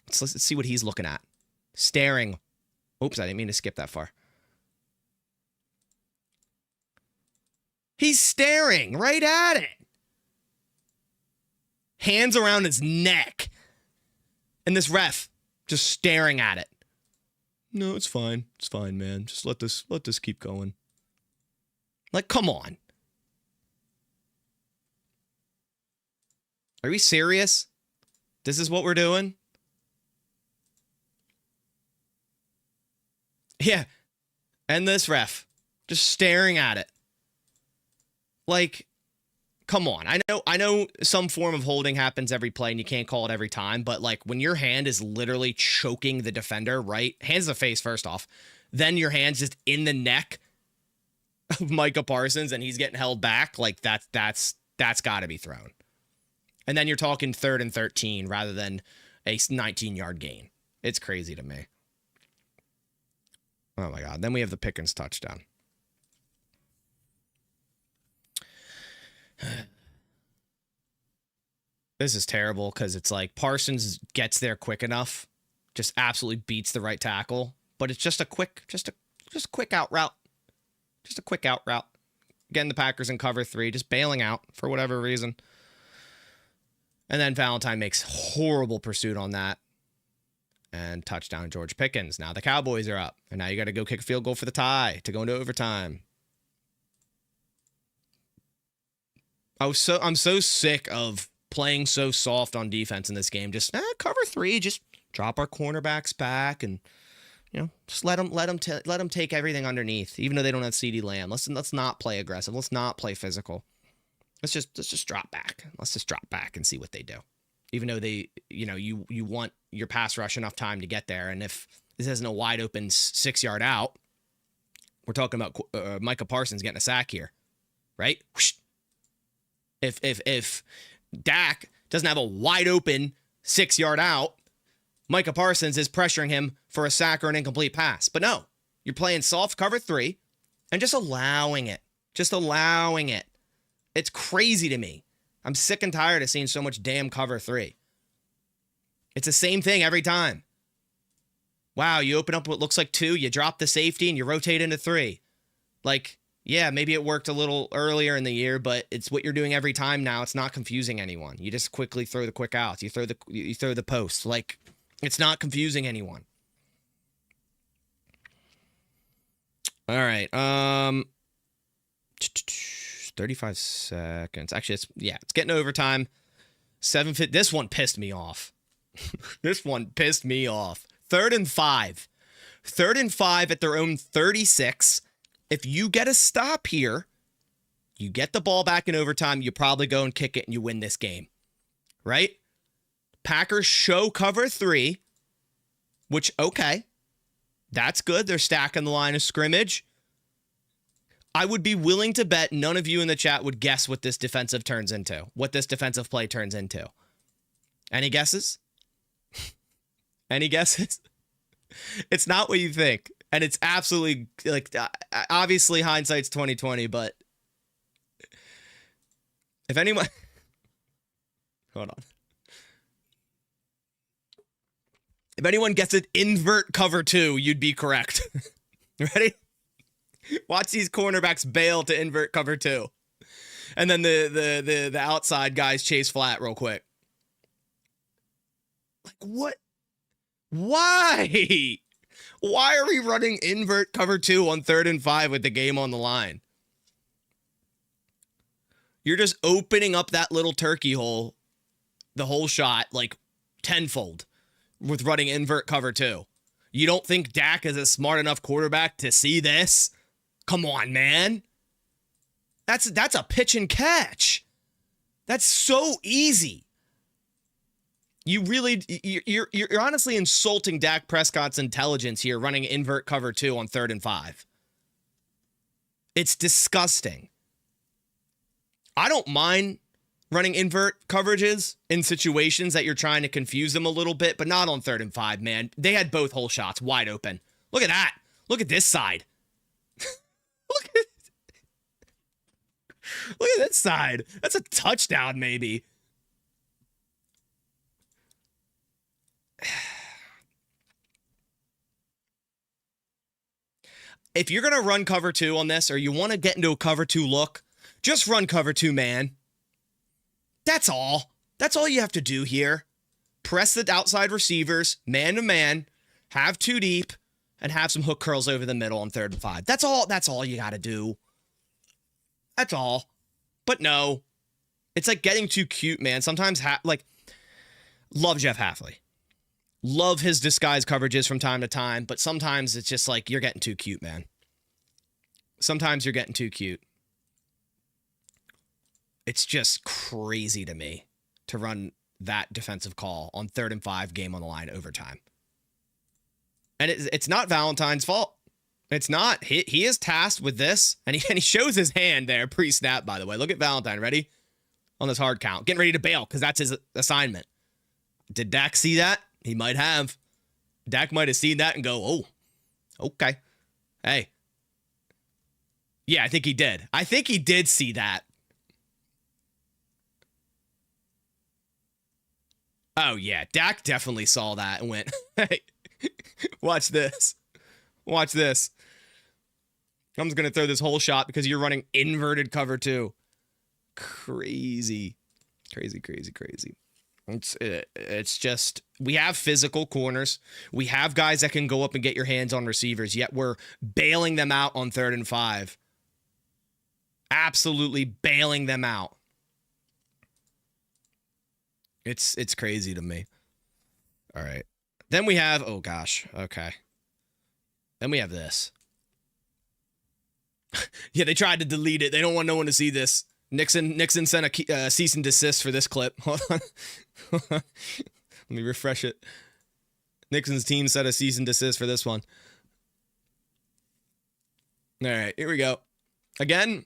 Let's see what he's looking at. Staring. Oops, I didn't mean to skip that far. He's staring right at it. Hands around his neck. And this ref just staring at it. No, it's fine. It's fine, man. Just let this keep going. Like, come on. Are we serious? This is what we're doing? Yeah. And this ref just staring at it. Like, come on. I know some form of holding happens every play and you can't call it every time, but like when your hand is literally choking the defender, right? Hands to the face first off. Then your hand's just in the neck of Micah Parsons and he's getting held back. Like that's got to be thrown. And then you're talking 3rd and 13 rather than a 19-yard gain. It's crazy to me. Oh, my God. Then we have the Pickens touchdown. This is terrible because it's like Parsons gets there quick enough, just absolutely beats the right tackle, but it's just a quick out route. Just a quick out route. Getting the Packers in cover 3, just bailing out for whatever reason. And then Valentine makes horrible pursuit on that. And touchdown George Pickens. Now the Cowboys are up. And now you got to go kick a field goal for the tie to go into overtime. I'm so sick of playing so soft on defense in this game. Just cover 3, just drop our cornerbacks back and just let them take everything underneath, even though they don't have CeeDee Lamb. Let's not play aggressive. Let's not play physical. Let's just drop back. Let's just drop back and see what they do. Even though they, you want your pass rush enough time to get there. And if this isn't a wide open 6-yard out, we're talking about Micah Parsons getting a sack here, right? Whoosh. If Dak doesn't have a wide open 6-yard out, Micah Parsons is pressuring him for a sack or an incomplete pass. But no, you're playing soft cover 3 and just allowing it. Just allowing it. It's crazy to me. I'm sick and tired of seeing so much damn cover 3. It's the same thing every time. Wow, you open up what looks like 2, you drop the safety, and you rotate into 3. Like, yeah, maybe it worked a little earlier in the year, but it's what you're doing every time now. It's not confusing anyone. You just quickly throw the quick outs. You throw the post. Like, it's not confusing anyone. All right. 35 seconds. Actually, it's getting overtime. 7:50. This one pissed me off. This one pissed me off. 3rd and 5. 3rd and 5 at their own 36. If you get a stop here, You get the ball back in overtime, you probably go and kick it and you win this game, right? Packers show cover 3, which, okay, that's good. They're stacking the line of scrimmage. I would be willing to bet none of you in the chat would guess what this defensive play turns into. Any guesses? Any guesses? It's not what you think. And it's absolutely, like, obviously hindsight's 2020, but if anyone, hold on. If anyone gets it invert cover 2, you'd be correct. Ready? Watch these cornerbacks bail to invert cover 2. And then the outside guys chase flat real quick. Like, what? Why? Why are we running invert cover 2 on 3rd and 5 with the game on the line? You're just opening up that little turkey hole, the whole shot, like tenfold with running invert cover 2. You don't think Dak is a smart enough quarterback to see this? Come on, man. That's a pitch and catch. That's so easy. You're honestly insulting Dak Prescott's intelligence here running invert cover 2 on 3rd and 5. It's disgusting. I don't mind running invert coverages in situations that you're trying to confuse them a little bit, but not on 3rd and 5, man. They had both hole shots wide open. Look at that. Look at this side. Look at this side. That's a touchdown, maybe. If you're going to run cover 2 on this, or you want to get into a cover 2 look, just run cover 2, man. That's all. That's all you have to do here. Press the outside receivers, man to man, have 2 deep, and have some hook curls over the middle on 3rd and 5. That's all you got to do. That's all. But no. It's like getting too cute, man. Sometimes, love Jeff Hafley. Love his disguise coverages from time to time, but sometimes it's just like, you're getting too cute, man. Sometimes you're getting too cute. It's just crazy to me to run that defensive call on 3rd and 5, game on the line, overtime. And it's not Valentine's fault. It's not. He is tasked with this, and he shows his hand there pre-snap, by the way. Look at Valentine. Ready? On this hard count. Getting ready to bail because that's his assignment. Did Dak see that? He might have. Dak might have seen that and go, oh, okay. Hey. Yeah, I think he did. I think he did see that. Oh, yeah. Dak definitely saw that and went, hey, watch this. Watch this. I'm just going to throw this whole shot because you're running inverted cover 2. Crazy. Crazy, crazy, crazy. It's just, we have physical corners. We have guys that can go up and get your hands on receivers, yet we're bailing them out on 3rd and 5. Absolutely bailing them out. It's crazy to me. All right. Then we have, oh gosh, okay. Then we have this. Yeah, they tried to delete it. They don't want no one to see this. Nixon sent a cease and desist for this clip. Hold on. Let me refresh it. Nixon's team set a cease and desist for this one. All right, here we go. Again,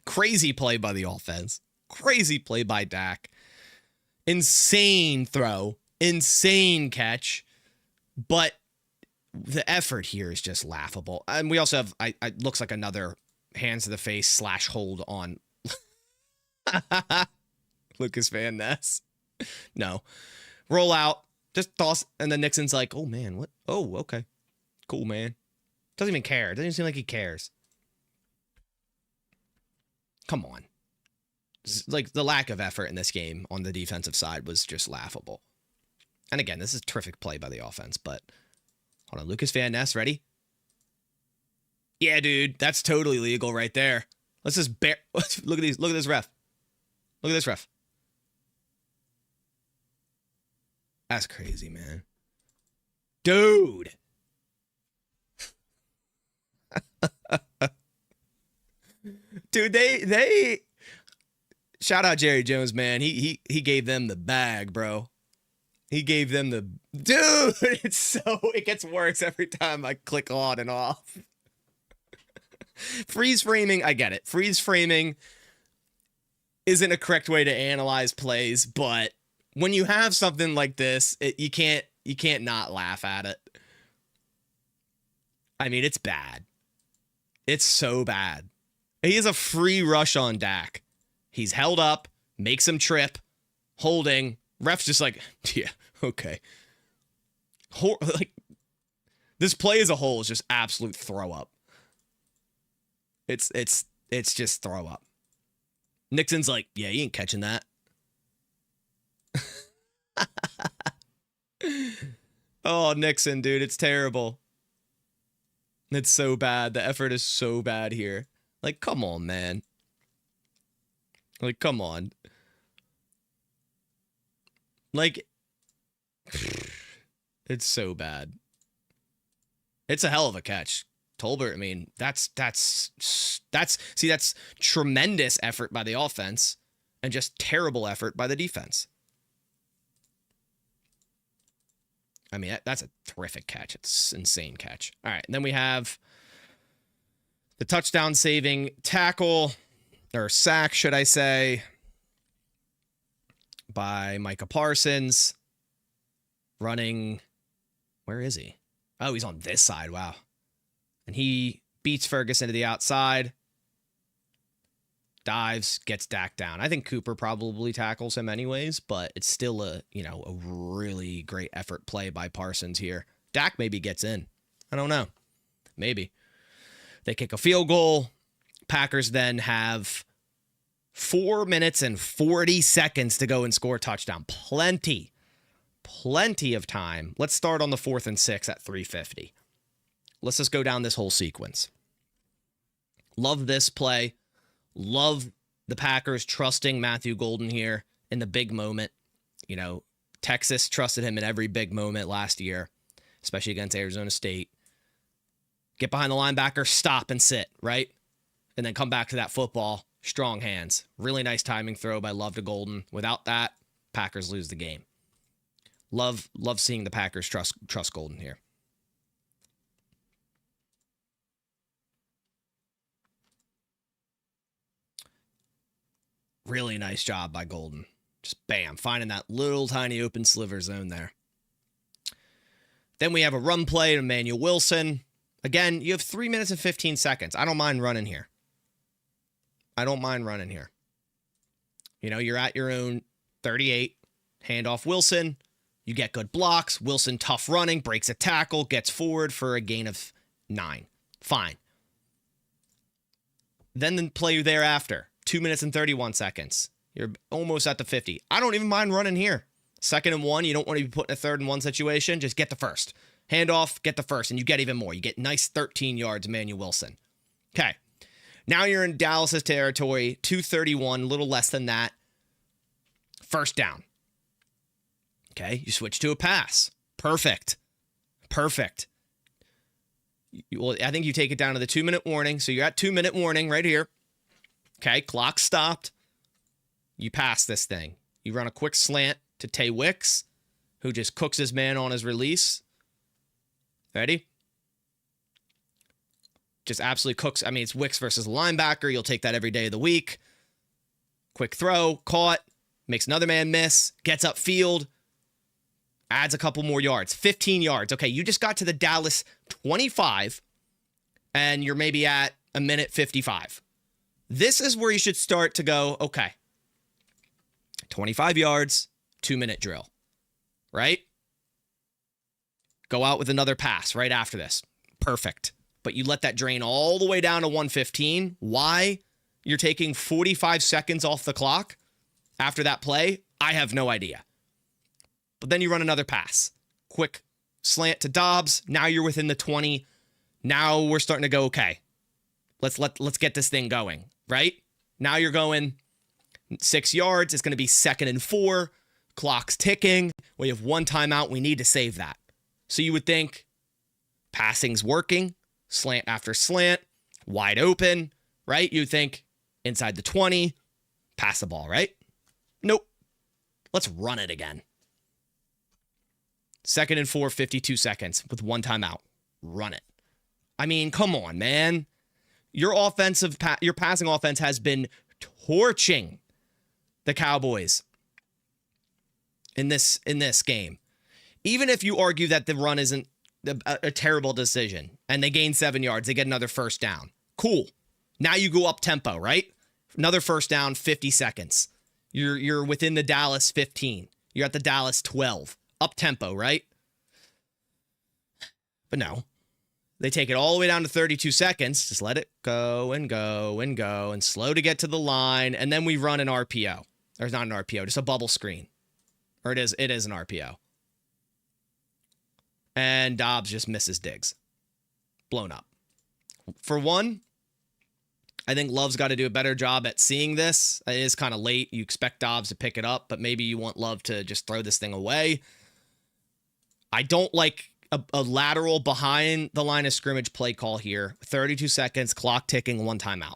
crazy play by the offense. Crazy play by Dak. Insane throw. Insane catch. But the effort here is just laughable. And we also have, looks like another hands to the face / hold on Lucas Van Ness. No. Roll out. Just toss. And then Nixon's like, oh, man. What? Oh, okay. Cool, man. Doesn't even care. Doesn't even seem like he cares. Come on. Like, the lack of effort in this game on the defensive side was just laughable. And again, this is terrific play by the offense, but hold on. Lucas Van Ness, ready? Yeah, dude. That's totally legal right there. Let's just look at these. Look at this ref. Look at this ref. That's crazy, man. Dude. Dude, they shout out Jerry Jones, man. He gave them the bag, bro. He gave them the dude. It gets worse every time I click on and off. Freeze framing, I get it. Freeze framing isn't a correct way to analyze plays, but when you have something like this, you can't not laugh at it. I mean, it's bad. It's so bad. He has a free rush on Dak. He's held up, makes him trip, holding. Ref's just like, yeah, okay. Like, this play as a whole is just absolute throw up. It's just throw up. Nixon's like, yeah, he ain't catching that. Oh, Nixon, dude, it's terrible. It's so bad. The effort is so bad here. Like, come on, man. Like, come on. Like, it's so bad. It's a hell of a catch. Tolbert, I mean, that's tremendous effort by the offense and just terrible effort by the defense. I mean, that's a terrific catch. It's an insane catch. All right, and then we have the touchdown saving tackle, or sack, should I say, by Micah Parsons. Running, where is he? Oh, he's on this side. Wow. And he beats Ferguson to the outside. Dives, gets Dak down. I think Cooper probably tackles him anyways, but it's still a really great effort play by Parsons here. Dak maybe gets in. I don't know. Maybe. They kick a field goal. Packers then have 4 minutes and 40 seconds to go and score a touchdown. Plenty of time. Let's start on the 4th and 6 at 3:50. Let's just go down this whole sequence. Love this play. Love the Packers trusting Matthew Golden here in the big moment. You know, Texas trusted him in every big moment last year, especially against Arizona State. Get behind the linebacker, stop and sit, right? And then come back to that football. Strong hands. Really nice timing throw by Love to Golden. Without that, Packers lose the game. Love seeing the Packers trust Golden here. Really nice job by Golden. Just bam, finding that little tiny open sliver zone there. Then we have a run play to Emmanuel Wilson. Again, you have 3 minutes and 15 seconds. I don't mind running here. You know, you're at your own 38. Handoff Wilson. You get good blocks. Wilson tough running, breaks a tackle, gets forward for a gain of 9. Fine. Then the play thereafter. 2 minutes and 31 seconds. You're almost at the 50. I don't even mind running here. 2nd and 1. You don't want to be put in a 3rd and 1 situation. Just get the first. Handoff, get the first, and you get even more. You get nice 13 yards, Emmanuel Wilson. Okay. Now you're in Dallas's territory. 2:31, a little less than that. 1st down. Okay. You switch to a pass. Perfect. Well, I think you take it down to the 2-minute warning. So you're at 2-minute warning right here. Okay, clock stopped. You pass this thing. You run a quick slant to Tay Wicks, who just cooks his man on his release. Ready? Just absolutely cooks. I mean, it's Wicks versus a linebacker. You'll take that every day of the week. Quick throw, caught, makes another man miss, gets upfield, adds a couple more yards. 15 yards. Okay, you just got to the Dallas 25, and you're maybe at a minute 55. This is where you should start to go, okay, 25 yards, 2-minute drill, right? Go out with another pass right after this. Perfect. But you let that drain all the way down to 115. Why you're taking 45 seconds off the clock after that play, I have no idea. But then you run another pass. Quick slant to Doubs. Now you're within the 20. Now we're starting to go, okay, let's get this thing going. Right? Now you're going 6 yards. It's going to be 2nd and 4. Clock's ticking. We have 1 timeout. We need to save that. So you would think passing's working. Slant after slant. Wide open. Right? You'd think inside the 20, pass the ball, right? Nope. Let's run it again. 2nd and 4, 52 seconds with 1 timeout. Run it. I mean, come on, man. Your passing offense has been torching the Cowboys in this game. Even if you argue that the run isn't a terrible decision and they gain 7 yards, they get another first down. Cool. Now you go up tempo, right? Another first down, 50 seconds. You're within the Dallas 15. You're at the Dallas 12. Up tempo, right? But no. They take it all the way down to 32 seconds. Just let it go and go and go and slow to get to the line. And then we run an RPO. Or not an RPO, just a bubble screen. Or it is an RPO. And Doubs just misses Diggs. Blown up. For one, I think Love's got to do a better job at seeing this. It is kind of late. You expect Doubs to pick it up, but maybe you want Love to just throw this thing away. I don't like a lateral behind the line of scrimmage play call here. 32 seconds, clock ticking, 1 timeout.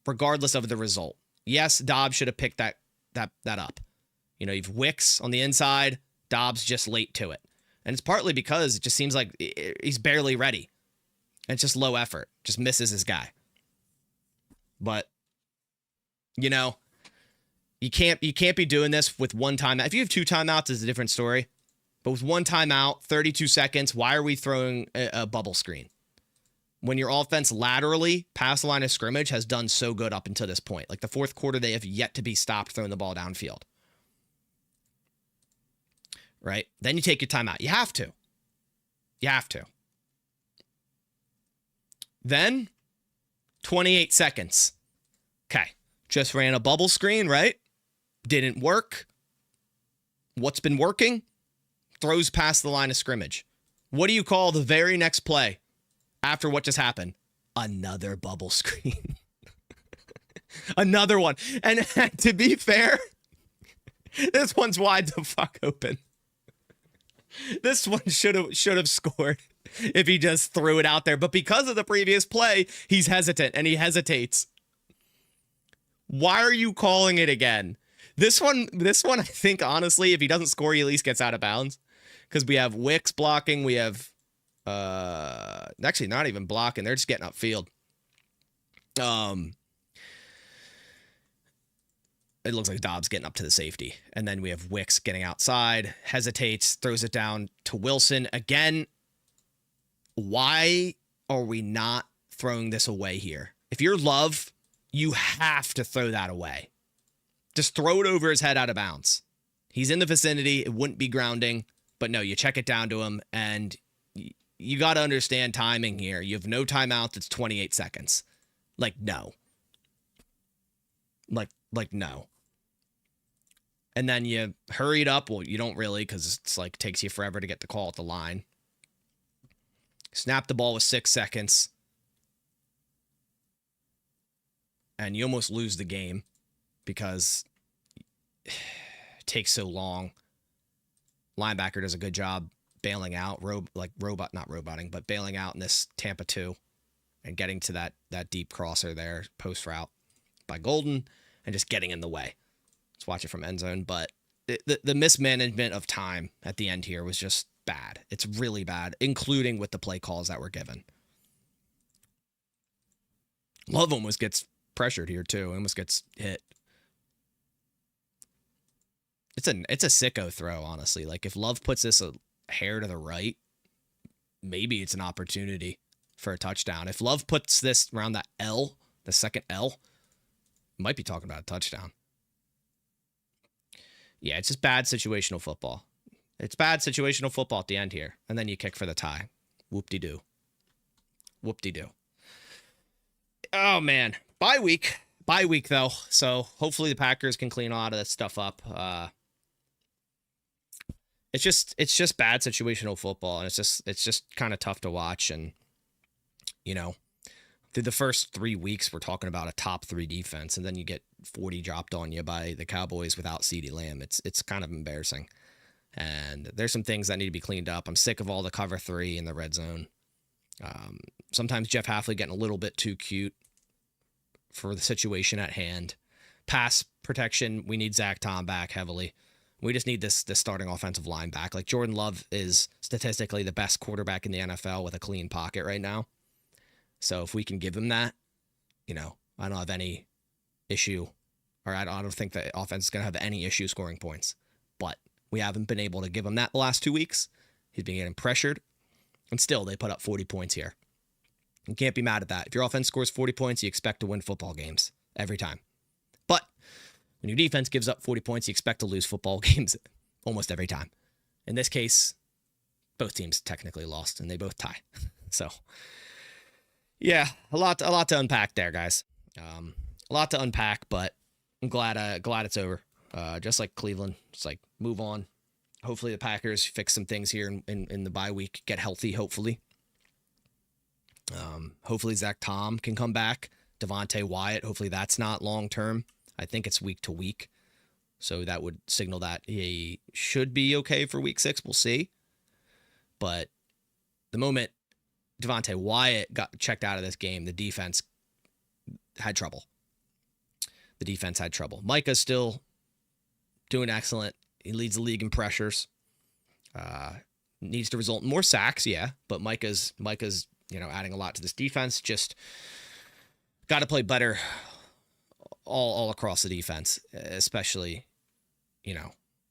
Regardless of the result. Yes, Doubs should have picked that up. You know, you've Wicks on the inside, Doubs just late to it. And it's partly because it just seems like he's barely ready. And it's just low effort. Just misses his guy. But, you know, you can't be doing this with 1 timeout. If you have 2 timeouts, it's a different story. But with 1 timeout, 32 seconds, why are we throwing a bubble screen? When your offense laterally past the line of scrimmage has done so good up until this point. Like the 4th quarter, they have yet to be stopped throwing the ball downfield. Right? Then you take your timeout. You have to. You have to. Then, 28 seconds. Okay. Just ran a bubble screen, right? Didn't work. What's been working? Throws past the line of scrimmage. What do you call the very next play after what just happened? Another bubble screen. Another one. And to be fair, this one's wide the fuck open. This one should have scored if he just threw it out there. But because of the previous play, he's hesitant and he hesitates. Why are you calling it again? This one, I think, honestly, if he doesn't score, he at least gets out of bounds. Because we have Wicks blocking. We have, actually not even blocking. They're just getting upfield. It looks like Doubs getting up to the safety. And then we have Wicks getting outside, hesitates, throws it down to Wilson. Again, why are we not throwing this away here? If you're Love, you have to throw that away. Just throw it over his head out of bounds. He's in the vicinity. It wouldn't be grounding. But no, you check it down to him, and you got to understand timing here. You have no timeout. It's 28 seconds. Like, no. Like, no. And then you hurried up. Well, you don't really, because it's like takes you forever to get the call at the line. Snap the ball with 6 seconds. And you almost lose the game because it takes so long. Linebacker does a good job bailing out, bailing out in this Tampa 2 and getting to that deep crosser there, post route by Golden, and just getting in the way. Let's watch it from end zone. But the mismanagement of time at the end here was just bad. It's really bad, including with the play calls that were given. Love almost gets pressured here too. Almost gets hit. It's a sicko throw, honestly. Like if Love puts this a hair to the right, maybe it's an opportunity for a touchdown. If Love puts this around that L, the second L, might be talking about a touchdown. Yeah, it's just bad situational football. It's bad situational football at the end here. And then you kick for the tie. Whoop-de-doo. Whoop-de-doo. Oh, man. Bye week, though. So hopefully the Packers can clean a lot of that stuff up. It's just bad situational football, and it's just kind of tough to watch. And you know, through the first 3 weeks, we're talking about a top 3 defense, and then you get 40 dropped on you by the Cowboys without CeeDee Lamb. It's kind of embarrassing, and there's some things that need to be cleaned up. I'm sick of all the cover 3 in the red zone. Sometimes Jeff Hafley getting a little bit too cute for the situation at hand. Pass protection, we need Zach Tom back heavily. We just need this starting offensive line back. Like, Jordan Love is statistically the best quarterback in the NFL with a clean pocket right now. So if we can give him that, I don't have any issue, or I don't think the offense is going to have any issue scoring points. But we haven't been able to give him that the last 2 weeks. He's been getting pressured, and still they put up 40 points here. You can't be mad at that. If your offense scores 40 points, you expect to win football games every time. But when your defense gives up 40 points, you expect to lose football games almost every time. In this case, both teams technically lost, and they both tie. So, yeah, a lot to unpack there, guys. A lot to unpack, but I'm glad it's over. Just like Cleveland, just like move on. Hopefully the Packers fix some things here in the bye week, get healthy, hopefully. Hopefully Zach Tom can come back. Devontae Wyatt, hopefully that's not long-term. I think it's week to week. So that would signal that he should be okay for week 6. We'll see. But the moment Devontae Wyatt got checked out of this game, the defense had trouble. Micah's still doing excellent. He leads the league in pressures. Needs to result in more sacks, yeah. But Micah's adding a lot to this defense. Just got to play better all across the defense, especially,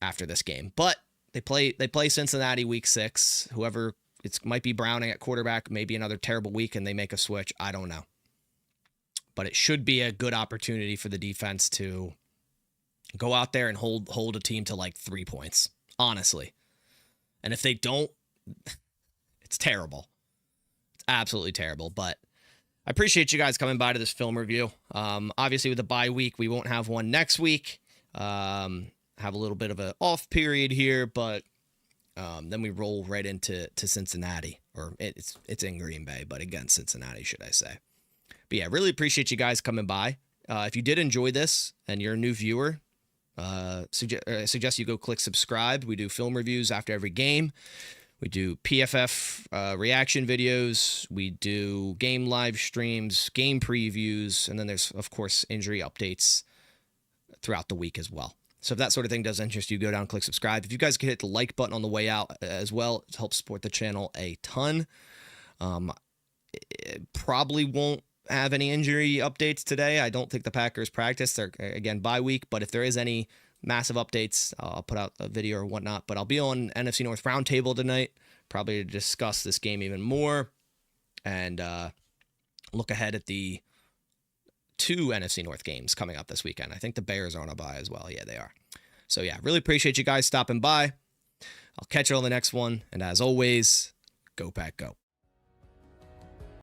after this game. But they play Cincinnati week 6. Whoever, it might be Browning at quarterback, maybe another terrible week and they make a switch. I don't know. But it should be a good opportunity for the defense to go out there and hold a team to like 3 points, honestly. And if they don't, it's terrible. It's absolutely terrible. But I appreciate you guys coming by to this film review. Obviously, with the bye week, we won't have one next week. Have a little bit of an off period here, but then we roll right into Cincinnati. Or it's in Green Bay, but against Cincinnati, should I say. But yeah, really appreciate you guys coming by. If you did enjoy this and you're a new viewer, suggest you go click subscribe. We do film reviews after every game. We do PFF reaction videos. We do game live streams, game previews, and then there's, of course, injury updates throughout the week as well. So if that sort of thing does interest you, go down, click subscribe. If you guys could hit the like button on the way out as well, it helps support the channel a ton. It probably won't have any injury updates today. I don't think the Packers practice. They're, again, bye week, but if there is any massive updates, I'll put out a video or whatnot. But I'll be on NFC North Roundtable tonight, probably to discuss this game even more and look ahead at the 2 NFC North games coming up this weekend. I think the Bears are on a bye as well. Yeah, they are. So yeah, really appreciate you guys stopping by. I'll catch you on the next one. And as always, go Pack, go.